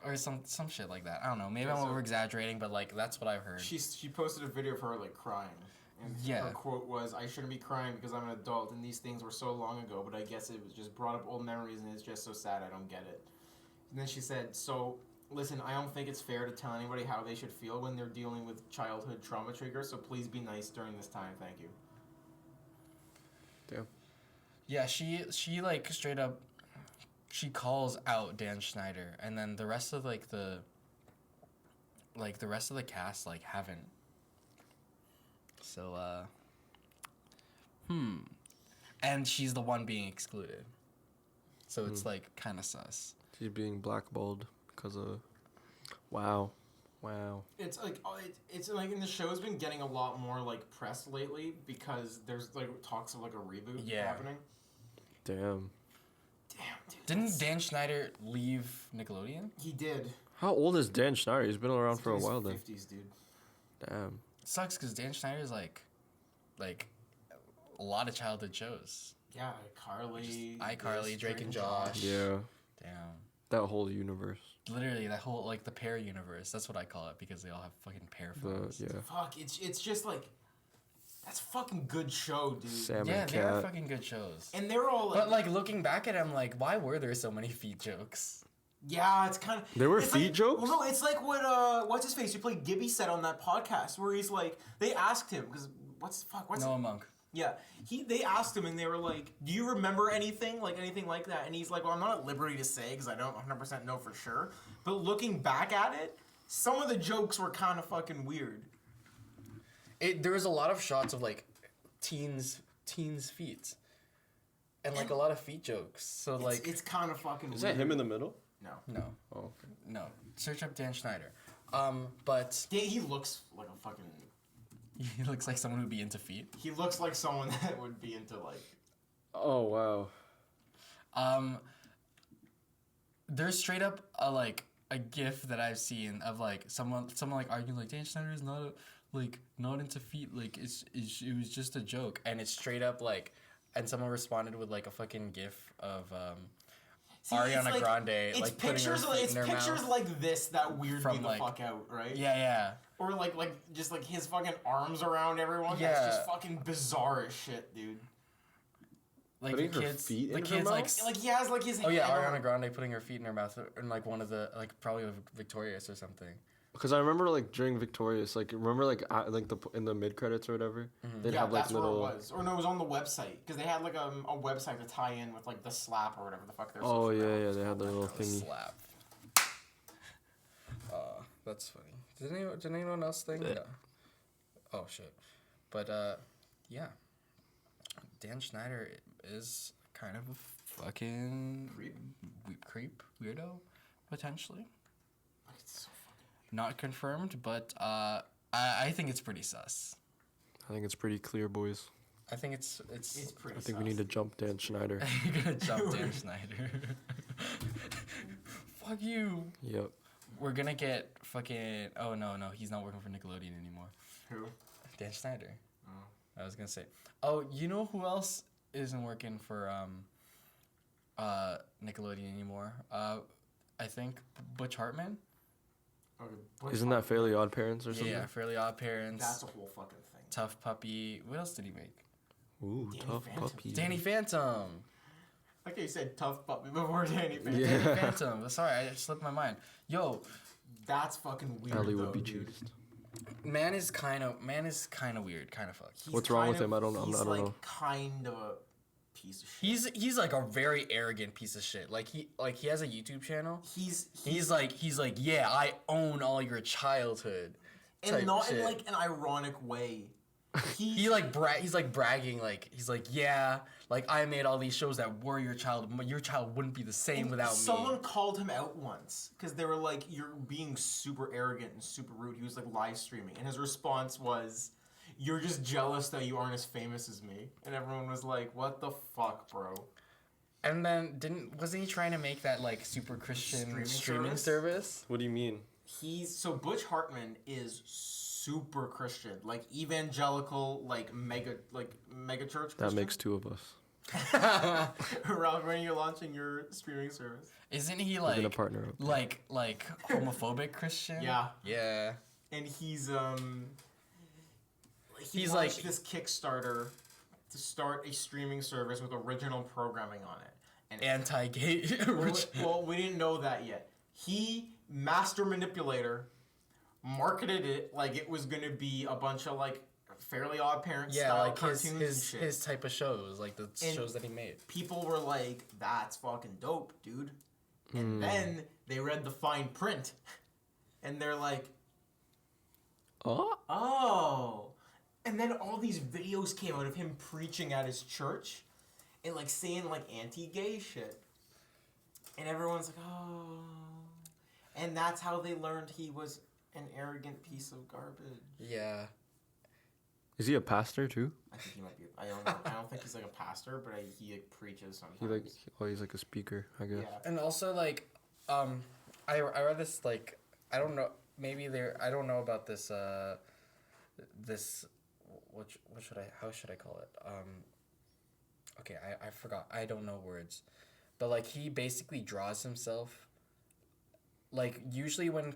Or some shit like that. I don't know. Maybe I'm so- over exaggerating, but like that's what I've heard. She posted a video of her like crying. And Yeah. her quote was, "I shouldn't be crying because I'm an adult and these things were so long ago, but I guess it was just brought up old memories and it's just so sad I don't get it." And then she said, "So, listen, I don't think it's fair to tell anybody how they should feel when they're dealing with childhood trauma triggers, so please be nice during this time. Thank you." Damn. Yeah, she like straight up she calls out Dan Schneider and then the rest of the rest of the cast like haven't. So and she's the one being excluded. So it's like kind of sus. She's being blackballed because of. Wow. It's like it's like in the show's been getting a lot more like press lately because there's like talks of like a reboot Yeah. happening. Damn. Damn, dude. Didn't Dan Schneider leave Nickelodeon? He did. How old is Dan Schneider? He's been around He's for a in his while then. 50s, dude. Damn. Sucks because Dan Schneider's like a lot of childhood shows. Yeah, Carly. iCarly, this, Drake and Josh. Yeah. Damn. That whole universe. Literally, that whole, like, the pair universe. That's what I call it, because they all have fucking pair phones. Yeah. Fuck, it's just like, that's a fucking good show, dude. Sam Yeah, and they are Cat. fucking good shows. And they're all like, But, like, looking back at it, I'm like, why were there so many feet jokes? yeah, it's kind of. There were feet jokes? Well, no, it's like what what's his face? Who played Gibby said on that podcast where he's like, they asked him because what's Noah Monk. Yeah, they asked him and they were like, "Do you remember anything like that?" And he's like, "Well, I'm not at liberty to say because I don't 100% know for sure." But looking back at it, some of the jokes were kind of fucking weird. There was a lot of shots of, like, teens' feet. And, like, a lot of feet jokes. So, like... It's kind of fucking Is weird. that him in the middle? No. No. Oh, okay. No. Search up Dan Schneider. But... Yeah, he looks like a fucking... He looks like someone who'd be into feet. He looks like someone that would be into, like... Oh, wow. There's straight up a GIF that I've seen of like someone like arguing like Dan Schneider is not into feet, like it was just a joke, and it's straight up like, and someone responded with like a fucking GIF of Ariana it's Grande it's like putting her pictures feet in her pictures mouth. like this that weird From, me the like- fuck out, right? Yeah. Or like just like his fucking arms around everyone. Yeah. That's just fucking bizarre as shit, dude. Like Putting the her kids, feet the in her kids like. mouth? Like he has like his Oh yeah, hand Ariana on- Grande putting her feet in her mouth in like one of the like probably Victorious or something. Because I remember like during Victorious, like remember like in the mid credits or whatever, they'd have like that's little. where it was. Or no, it was on the website because they had like a website to tie in with like the slap or whatever the fuck they're. Oh yeah, they had their little thingy. Slap. That's funny. Did anyone else think? Yeah. Yeah. Oh shit. But yeah. Dan Schneider is kind of a fucking creep weirdo, potentially. It's so fucking... Not confirmed, but I think it's pretty sus. I think it's pretty clear, boys. I think it's pretty. I think we need to jump Dan Schneider. You're gonna jump Dan Schneider. Fuck you. Yep. We're gonna get fucking. Oh no, he's not working for Nickelodeon anymore. Who? Dan Schneider. Oh. I was gonna say. Oh, you know who else isn't working for Nickelodeon anymore? I think Butch Hartman. Okay. Isn't that Fairly Odd Parents or something? Yeah, Fairly Odd Parents. That's a whole fucking thing. Tough Puppy. What else did he make? Ooh, Danny Tough Phantom. Puppy. Danny Phantom. Okay, you said Tough Puppy before Danny Phantom. Yeah. Danny Phantom. Sorry, I just slipped my mind. Yo, That's fucking weird. Ellie though, would be dude. cheesed. man is kind of weird, kind of fucked. He's What's wrong kind with him? I don't know. He's I don't like know. kind of a piece of shit. He's like a very arrogant piece of shit. Like he has a YouTube channel. He's like, yeah, I own all your childhood. and type not shit. in like an ironic way. He's like bragging, like he's like, yeah, like I made all these shows that were your child. Your child wouldn't be the same And without someone me. called him out once because they were like, "You're being super arrogant and super rude." He was like live streaming, and his response was, "You're just jealous that you aren't as famous as me." And everyone was like, "What the fuck, bro?" And then wasn't he trying to make that like super Christian streaming service? What do you mean? So Butch Hartman is super Christian, like evangelical, like mega church. That Christian. makes two of us. Ralph, when are you launching your streaming service? Isn't he We're gonna like partner up. like homophobic Christian? Yeah. Yeah. And he's He's launched like- this Kickstarter to start a streaming service with original programming on it. And Anti-gay. well, we didn't know that yet. He, master manipulator, marketed it like it was gonna be a bunch of like Fairly Odd Parents yeah, style like cartoons and shit. his type of shows, like the And- shows that he made. People were like, "That's fucking dope, dude." Hmm. And then they read the fine print, and they're like, Oh. "Oh." And then all these videos came out of him preaching at his church, and like saying like anti-gay shit, and everyone's like, "Oh." And that's how they learned he was an arrogant piece of garbage. Yeah. Is he a pastor too? I think he might be. I don't know. I don't think he's like a pastor, but he like, preaches sometimes. He like he's like a speaker, I guess. Yeah. And also like I read this like I don't know I don't know about this this what should I how should I call it? Okay, I forgot. I don't know words. But like he basically draws himself like usually when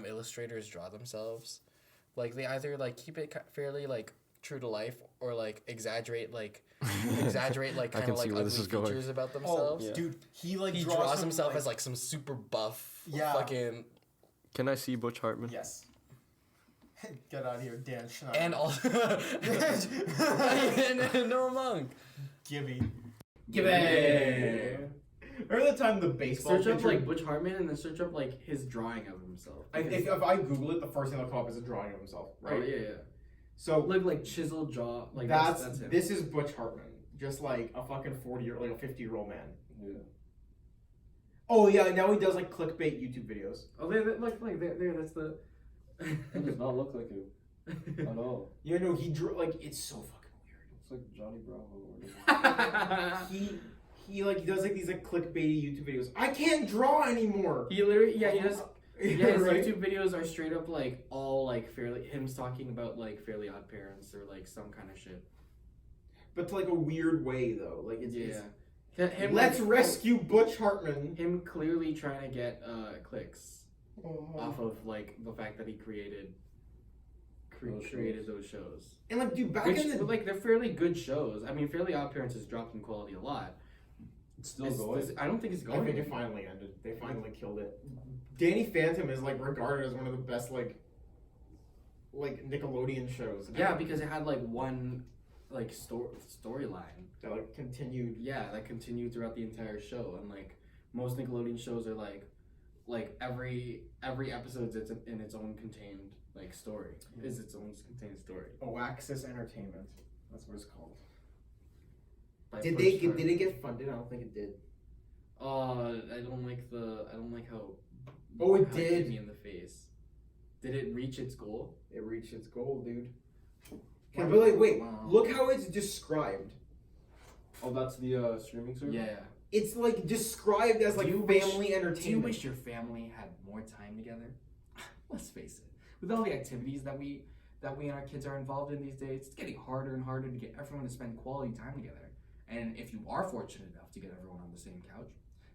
illustrators draw themselves, like they either like keep it fairly like true to life or like exaggerate like I kind can of like see where this ugly is going. features about themselves. Oh, dude, he like He draws himself as like some super buff fucking Can I see Butch Hartman? Yes. Get out of here, Dan Schneider. and also and no monk. Gibby. Remember the time the baseball Search up pitcher- like Butch Hartman and then search up like his drawing of himself. if I Google it, the first thing that'll come up is a drawing of himself, right? Oh yeah, yeah. So Look like chiseled jaw. Like that's him. this is Butch Hartman, just like a fucking 40-year, like a 50-year-old man. Yeah. Oh yeah, now he does like clickbait YouTube videos. Oh, there, like there. That's the. It does not look like him at all. Yeah, no, he drew like it's so fucking weird. It's like Johnny Bravo. He like does like these like clickbaity YouTube videos. I can't draw anymore. He literally, he does. Yeah, his Right? YouTube videos are straight up like all like him talking about like Fairly Odd Parents or like some kind of shit. But to like a weird way though. Like it's Him, let's like, rescue Butch Hartman. Him clearly trying to get clicks Oh. off of like the fact that he created those shows. And like, dude, back Which, in the but, like, they're fairly good shows. I mean, Fairly Odd Parents has dropped in quality a lot. It's still going. I don't think it's I going. think it finally ended. They finally killed it. Danny Phantom is like regarded as one of the best like Nickelodeon shows. Yeah, ever. because it had like one like storyline. that like continued. Yeah, that continued throughout the entire show, and like most Nickelodeon shows are like every episode is in its own contained like story. Is its own contained story. Oaxis Entertainment. That's what it's called. By Did Butch they get? Hartman. Did it get funded? I don't think it did. I don't like how. Oh, it how did. hit me in the face. Did it reach its goal? It reached its goal, dude. Okay, but like, wait, Wow. look how it's described. Oh, that's the streaming service? Yeah. It's like described as like Do you wish- family entertainment. Do you wish your family had more time together? Let's face it. with all the activities that we and our kids are involved in these days, it's getting harder and harder to get everyone to spend quality time together. And if you are fortunate enough to get everyone on the same couch,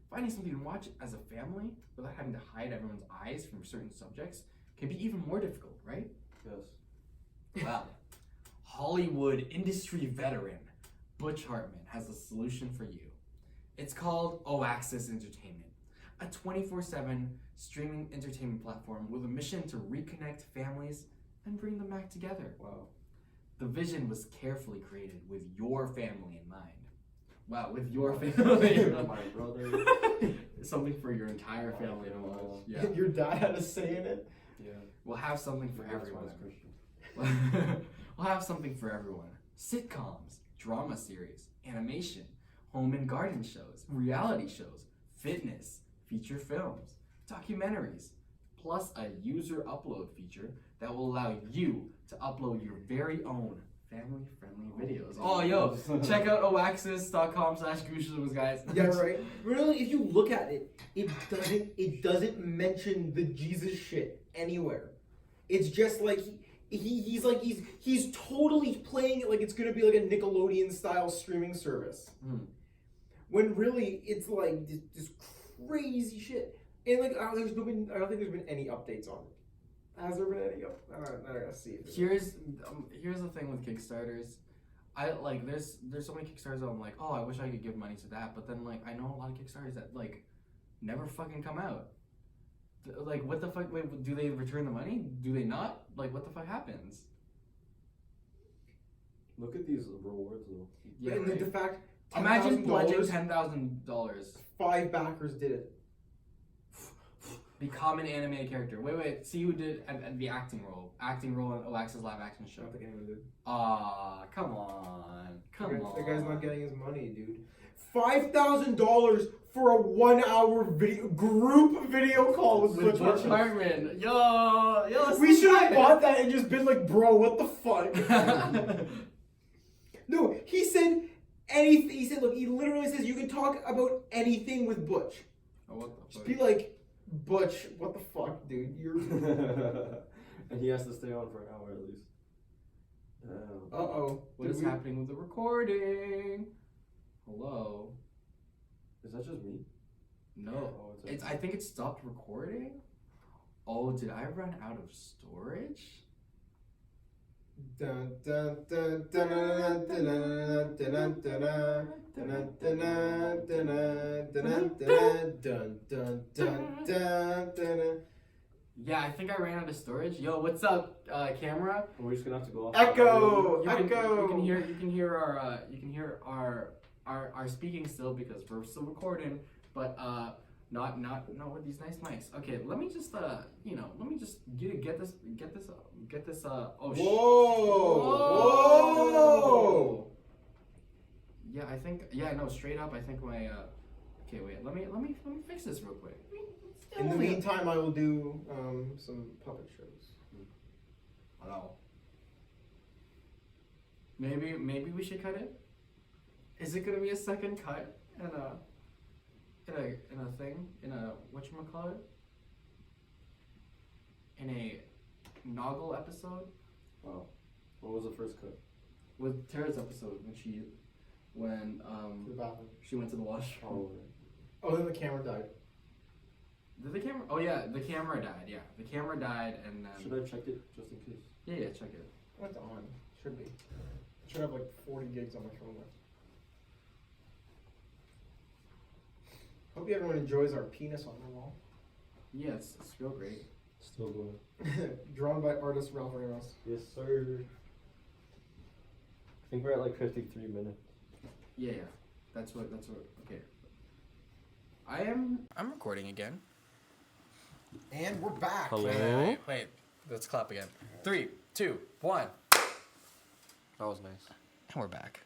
finding something to watch as a family without having to hide everyone's eyes from certain subjects can be even more difficult, right? Yes. Well, Hollywood industry veteran Butch Hartman has a solution for you. It's called Oaxis Entertainment, a 24/7 streaming entertainment platform with a mission to reconnect families and bring them back together. Wow. The vision was carefully created with your family in mind. Wow, with your family in mind. My brother. Something for your entire family to watch. Yeah. Your dad had a say in it. Yeah. We'll have something for That's why everyone. it's Christian. We'll have something for everyone. Sitcoms, drama series, animation, home and garden shows, reality shows, fitness, feature films, documentaries, plus a user upload feature that will allow you to upload your very own family-friendly videos. Oh, yo, check out oaxis.com/GOOSHLEMS, guys. Yeah, right. Really, if you look at it, it doesn't mention the Jesus shit anywhere. It's just like he's totally playing it like it's gonna be like a Nickelodeon style streaming service. When really it's like this crazy shit. And like I don't think there's been any updates on it. Has there been any? I gotta see it. Here's the thing with Kickstarters. I like there's so many Kickstarters that I'm like, oh, I wish I could give money to that, but then like I know a lot of Kickstarters that like never fucking come out. Like what the fuck? Wait, do they return the money? Do they not? Like what the fuck happens? Look at these rewards though. Yeah, and right. the fact. Imagine pledging $10,000. $10,000. 5 backers did it. Become an animated character. Wait. See who did the acting role in Oaxis live action show. I don't think anyone did. Come on. The guy's not getting his money, dude. $5,000 for a 1-hour group video call with Butch Butch Hartman. Hartman. Yo. We should have bought that and just been like, bro, what the fuck? No, he said anything. He said, look, he literally says you can talk about anything with Butch. Oh, what the Just fuck? be like, Butch, what the fuck, dude? You're. And he has to stay on for an hour at least. Damn. Uh-oh. What is happening with the recording? Hello? Is that just me? No. Oh, It's. I think it stopped recording. Oh, did I run out of storage? Dun dun dun dun dun dun dun dun dun. Yeah, I think I ran out of storage. Yo, what's up, camera? We're just gonna have to go off. Echo! You Echo! can hear our speaking still because we're still recording, but not with these nice mics. Okay, let me just get this. Oh shit. Whoa! Yeah, I think. Yeah, no, straight up. I think my. Okay, wait. Let me fix this real quick. In the meantime, I will do some puppet shows. Hello. Maybe we should cut it. Is it gonna be a second cut in a thing in a whatchamacallit? In a Noggle episode? Wow. What was the first cut? With Tara's episode when The bathroom. she went to the wash. Oh, Oh, then the camera died. Did the camera? Oh yeah, the camera died. Yeah, the camera died, and then should I check it just in case? yeah, check it. What's on? Should be. Should have like 40 gigs on my phone left. Hope everyone enjoys our penis on the wall. Yeah, it's real great. Still going. Drawn by artist Ralph Ramos. Yes, sir. I think we're at like 53 minutes. Yeah, that's what. Okay. I'm recording again. And we're back. Hello? Wait. Let's clap again. 3, 2, 1. That was nice. And we're back.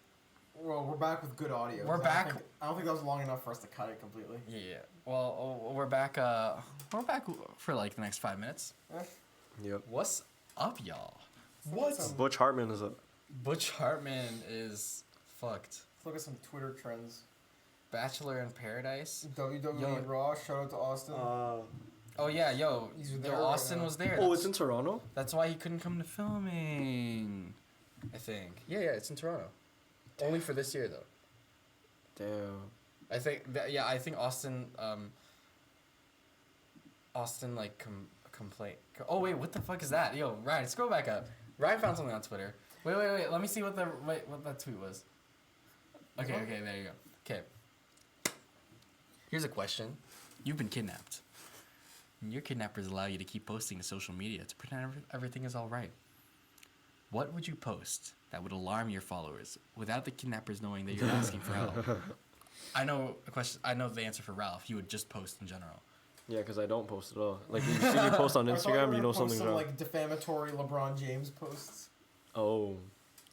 Well, we're back with good audio. We're back. I don't think that was long enough for us to cut it completely. Yeah. Well, we're back. We're back for like the next 5 minutes. Yep. What's up, y'all? Butch Hartman is a. Butch Hartman is fucked. Let's look at some Twitter trends. Bachelor in Paradise. WWE Yo. Raw, shout out to Austin. Oh yeah, yo, He's there right Austin now. was there. Oh, it's in Toronto? That's why he couldn't come to filming. I think. Yeah, it's in Toronto. Only for this year though. Damn. I think I think Austin like complaint. Oh wait, what the fuck is that? Yo, Ryan, scroll back up. Ryan found something on Twitter. Wait. Let me see what that tweet was. Okay, there you go. Okay. Here's a question. You've been kidnapped. And your kidnappers allow you to keep posting to social media to pretend everything is all right. What would you post that would alarm your followers without the kidnappers knowing that you're asking for help? I know the answer for Ralph. You would just post in general. Yeah, because I don't post at all. Like, you see me post on I thought Instagram, were you know gonna post something's some, wrong. like defamatory LeBron James posts. Oh.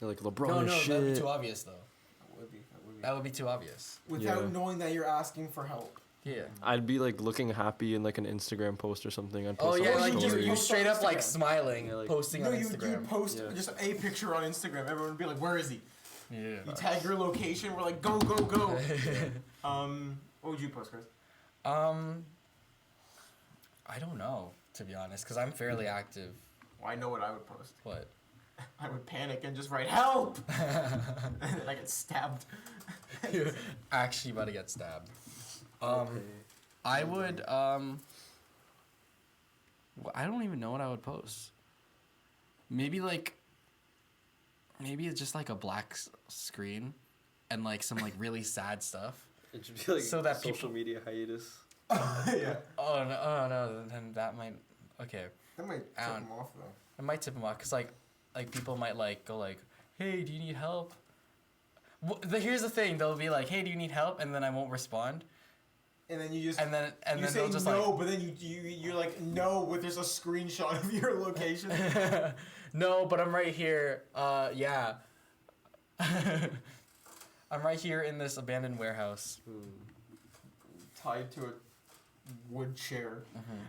You're like, LeBron No, is shit. that'd be too obvious though. That would be. That would be too obvious. Without Yeah. knowing that you're asking for help. Yeah. I'd be, like, looking happy in, like, an Instagram post or something. I'd Oh post yeah, on my like story. you straight up like Instagram. smiling, Yeah, like- posting No, on you'd Instagram. post Yeah. just a picture on Instagram. Everyone would be like, "Where is he?" Yeah. You tag your location. We're like, "Go, go, go!" What would you post, Chris? I don't know, to be honest, because I'm fairly active. Well, I know what I would post. What? I would panic and just write "help," and then I get stabbed. You're actually about to get stabbed. I would, I don't even know what I would post. Maybe it's just like a black screen and like some like really sad stuff. It should be, like, So that social people- media hiatus. Yeah, Oh no, then that might, okay. that might tip Alan. him off though. It might tip them off because like people might like go like, hey, do you need help? Here's the thing, they'll be like, hey, do you need help? And then I won't respond. And then you just And then you say they'll just no, but then you're like no, with just a screenshot of your location. like, no, but I'm right here. Yeah. I'm right here in this abandoned warehouse. Tied to a wood chair.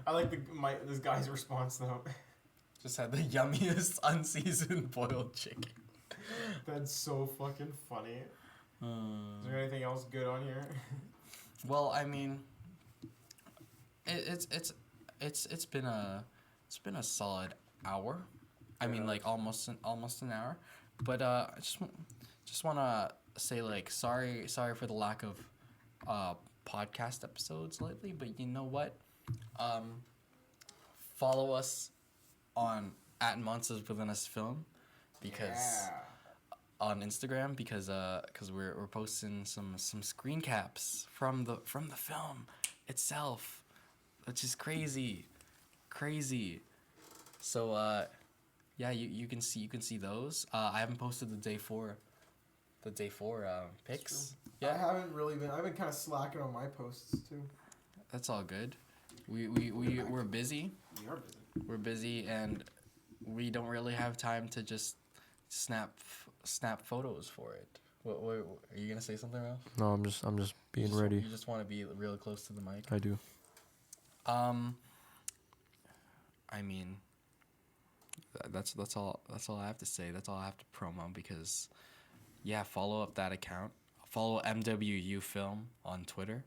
I like this guy's response though. Just had the yummiest unseasoned boiled chicken. That's so fucking funny. Is there anything else good on here? Well, I mean, it's been a solid hour. I mean, like almost an hour. But I just want to say like sorry for the lack of podcast episodes lately. But you know what? Follow us on @Monsters Within Us Film because on Instagram because we're posting some screen caps from the film itself, which is crazy. So yeah, you can see those. I haven't posted the day four pics. I Yeah, haven't really been. I've been kind of slacking on my posts too. that's all good. We're busy. We are busy. We're busy and we don't really have time to just snap photos for it. What are you gonna say something else? No, I'm just being ready. You just want to be real close to the mic. I do. I mean, that's all I have to say. That's all I have to promo because, yeah, follow up that account. Follow MWU Film on Twitter,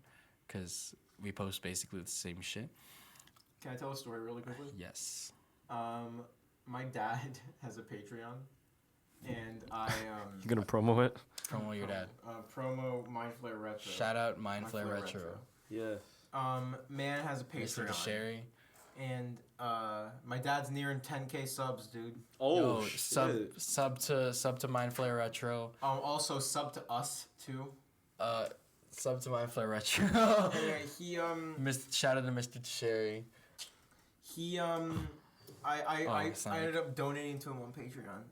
because we post basically the same shit. Can I tell a story really quickly? Yes. My dad has a Patreon, and I You gonna promo it? Promo your dad. promo Mind Flare Retro. Shout out Mind Flare Retro. Yeah. Man has a Mr. Patreon, Tocheri. and my dad's nearing 10K subs, dude. Oh, Yo, shit. sub to Mind Flare Retro. Also sub to us too. Sub to Mind Flare Retro. Anyway, he Shout out to Mr. Tocheri. I sorry. ended up donating to him on Patreon,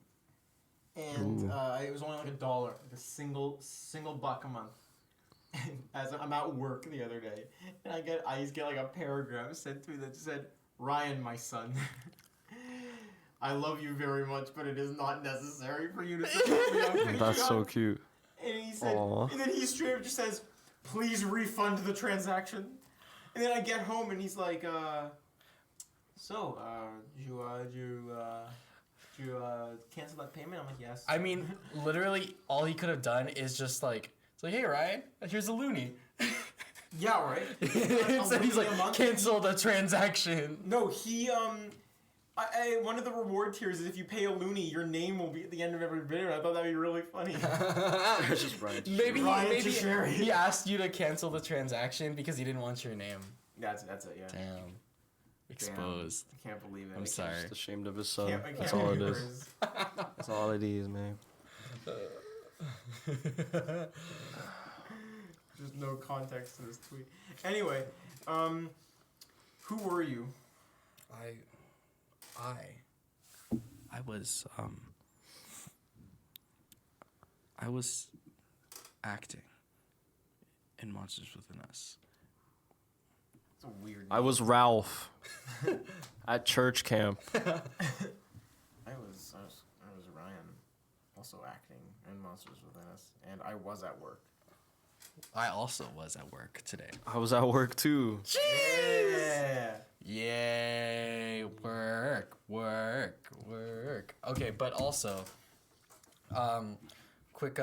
and Ooh. it was only like $1, like a single buck a month. And as I'm at work the other day, and I just get like a paragraph sent to me that said, "Ryan, my son, I love you very much, but it is not necessary for you to support me on Patreon." That's so cute. And he said, Aw. and then he straight up just says, "Please refund the transaction." And then I get home and he's like, "So, did you cancel that payment?" I'm like, "Yes." I mean, literally, all he could have done is just like, it's like, hey, Ryan, here's a loony. Yeah, right. Instead, he's like, cancel the transaction. No, he one of the reward tiers is if you pay a loonie, your name will be at the end of every video. I thought that'd be really funny. It's just Ryan. Maybe Tocheri. he asked you to cancel the transaction because he didn't want your name. That's it. Yeah. Damn. Exposed. I can't believe it. I'm sorry. Just ashamed of his son. I can't That's all it believe is. That's all it is, man. There's no context to this tweet. Anyway, who were you? I was acting in Monsters Within Us. It's a weird. I was Ralph at church camp. I was Ryan, also acting in Monsters Within Us, and I was at work. I also was at work today. I was at work too. Yeah. Yay! Work. Okay, but also, quick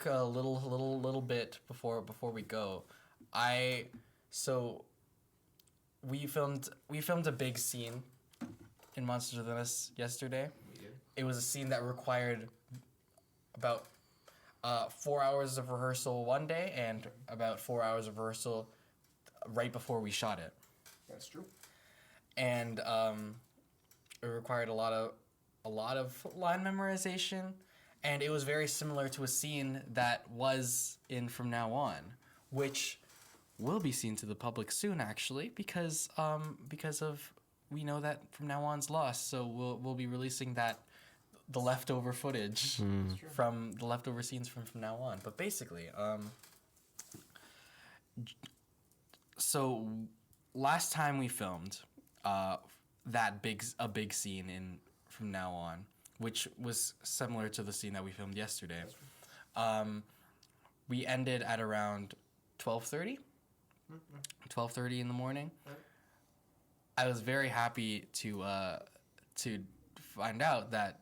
little bit before we go. We filmed a big scene in Monsters Within Us yesterday. We did. It was a scene that required about 4 hours of rehearsal one day and about 4 hours of rehearsal right before we shot it. That's true. And it required a lot of line memorization, and it was very similar to a scene that was in From Now On, which will be seen to the public soon, actually, because we know that From Now On's lost, so we'll be releasing the leftover footage from the leftover scenes from Now On. But basically, so last time we filmed a big scene in From Now On, which was similar to the scene that we filmed yesterday. We ended at around 12:30 in the morning. I was very happy to find out that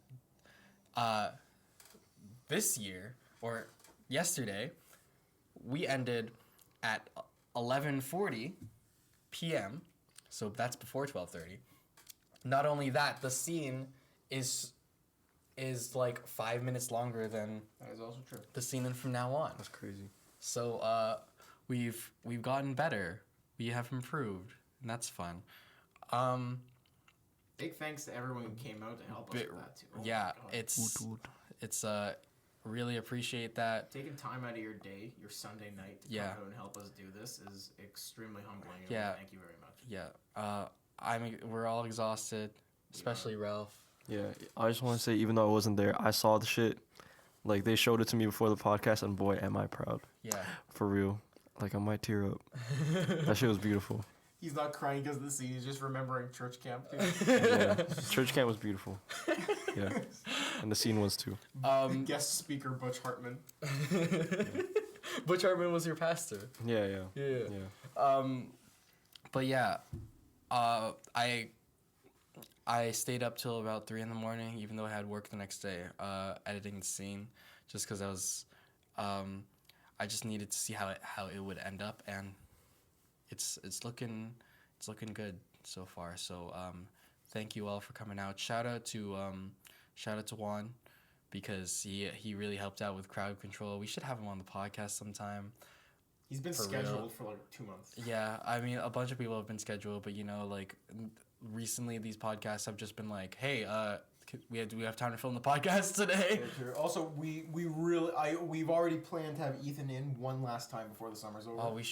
this year, or yesterday, we ended at 11:40 p.m. So that's before 12:30. Not only that, the scene is like 5 minutes longer than That is also true. the scene in From Now On. That's crazy. So we've gotten better. We have improved, and that's fun. Big thanks to everyone who came out to help us with that too. Oh my Yeah, God. it's really appreciate that. Taking time out of your day, your Sunday night, to Yeah. come out and help us do this is extremely humbling. And Yeah. Thank you very much. Yeah, we're all exhausted, especially Ralph. Yeah, I just want to say, even though I wasn't there, I saw the shit. Like, they showed it to me before the podcast, and boy, am I proud. Yeah. For real. Like, I might tear up. That shit was beautiful. He's not crying because of the scene. He's just remembering church camp too. Yeah. Church camp was beautiful. Yeah. And the scene was too. Guest speaker Butch Hartman. Butch Hartman was your pastor. Yeah. But yeah, I stayed up till about 3 a.m, even though I had work the next day, editing the scene, just because I just needed to see how it would end up, and it's looking good so far. So thank you all for coming out. Shout out to Juan, because he really helped out with crowd control. We should have him on the podcast sometime. He's been For scheduled real. for like 2 months. Yeah, I mean, a bunch of people have been scheduled, but like recently these podcasts have just been like, hey, we have time to film the podcast today. Also, we've already planned to have Ethan in one last time before the summer's over. Oh, we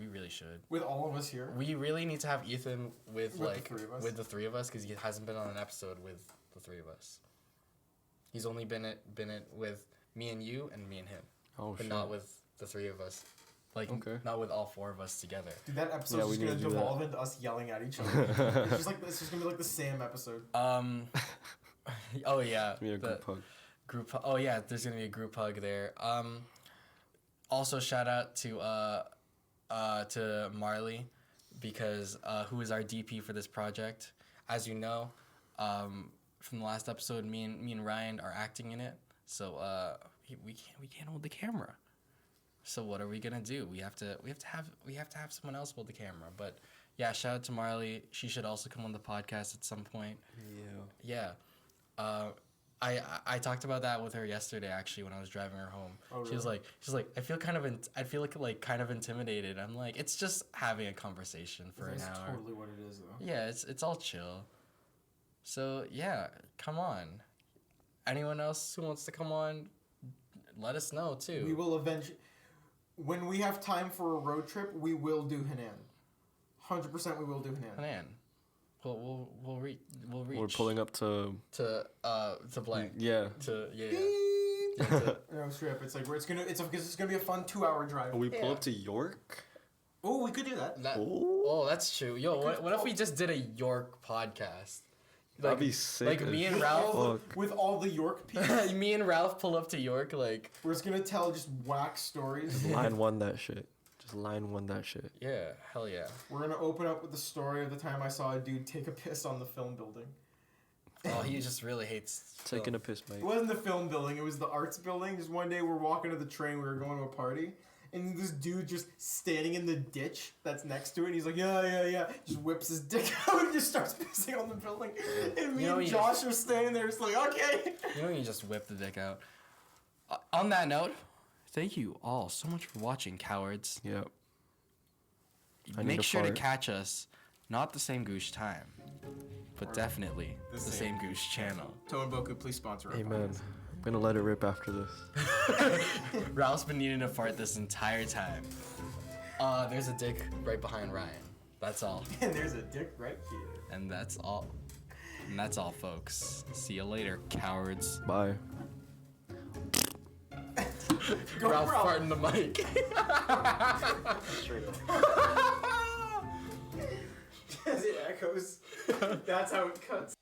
really should. With all of us here. We really need to have Ethan with the three of us. with the three of us, because he hasn't been on an episode with the three of us. He's only been it with me and you and me and him, Oh, but shit. not with the three of us. Like, Okay. not with all four of us together. Dude, that episode's Yeah, we just gonna need to do devolve into us yelling at each other. It's just gonna be like the Sam episode. Oh yeah. Be a the group hug. group. Oh yeah, there's gonna be a group hug there. Also shout out to Marley, because who is our DP for this project. As you know, from the last episode, me and Ryan are acting in it, so we can't hold the camera. So what are we gonna do? We have to have someone else hold the camera. But yeah, shout out to Marley. She should also come on the podcast at some point. Yeah. Yeah. I talked about that with her yesterday actually when I was driving her home. Oh, really? She's like I feel like kind of intimidated. I'm like, it's just having a conversation for an That's hour. totally what it is, though. Yeah, it's all chill. So yeah, come on. Anyone else who wants to come on, let us know too. We will eventually, when we have time for a road trip, we will do Henan. 100% we will do Henan. Hanan. We'll reach. We're pulling up to to blank. yeah. To yeah. No strip. It's like it's gonna be a fun 2-hour drive. We pull up to York. Oh, we could do that. Oh, that's true. Yo, what if we just did a York podcast? That'd be sick. Like me and Ralph. With all the York people. Me and Ralph pull up to York, like. We're just gonna tell just whack stories. Line one that shit. Just line one that shit. Yeah, hell yeah. We're gonna open up with the story of the time I saw a dude take a piss on the film building. Oh, he just really hates Taking a piss, mate. It wasn't the film building, it was the arts building. Just one day we're walking to the train, we were going to a party, and this dude just standing in the ditch that's next to it, and he's like, yeah, just whips his dick out and just starts pissing on the building. And me and Josh are standing there just like, okay. You know, you just whip the dick out. On that note, thank you all so much for watching, cowards. Yep. Make sure to catch us, not the same Goosh time, but definitely the same Goosh channel. Toenboku, please sponsor our Amen. podcast. I'm gonna let it rip after this. Ralph's been needing to fart this entire time. There's a dick right behind Ryan. That's all. And there's a dick right here. And that's all. And that's all, folks. See you later, cowards. Bye. Go Ralph Ralph. farting the mic. Straight up. As it echoes, that's how it cuts.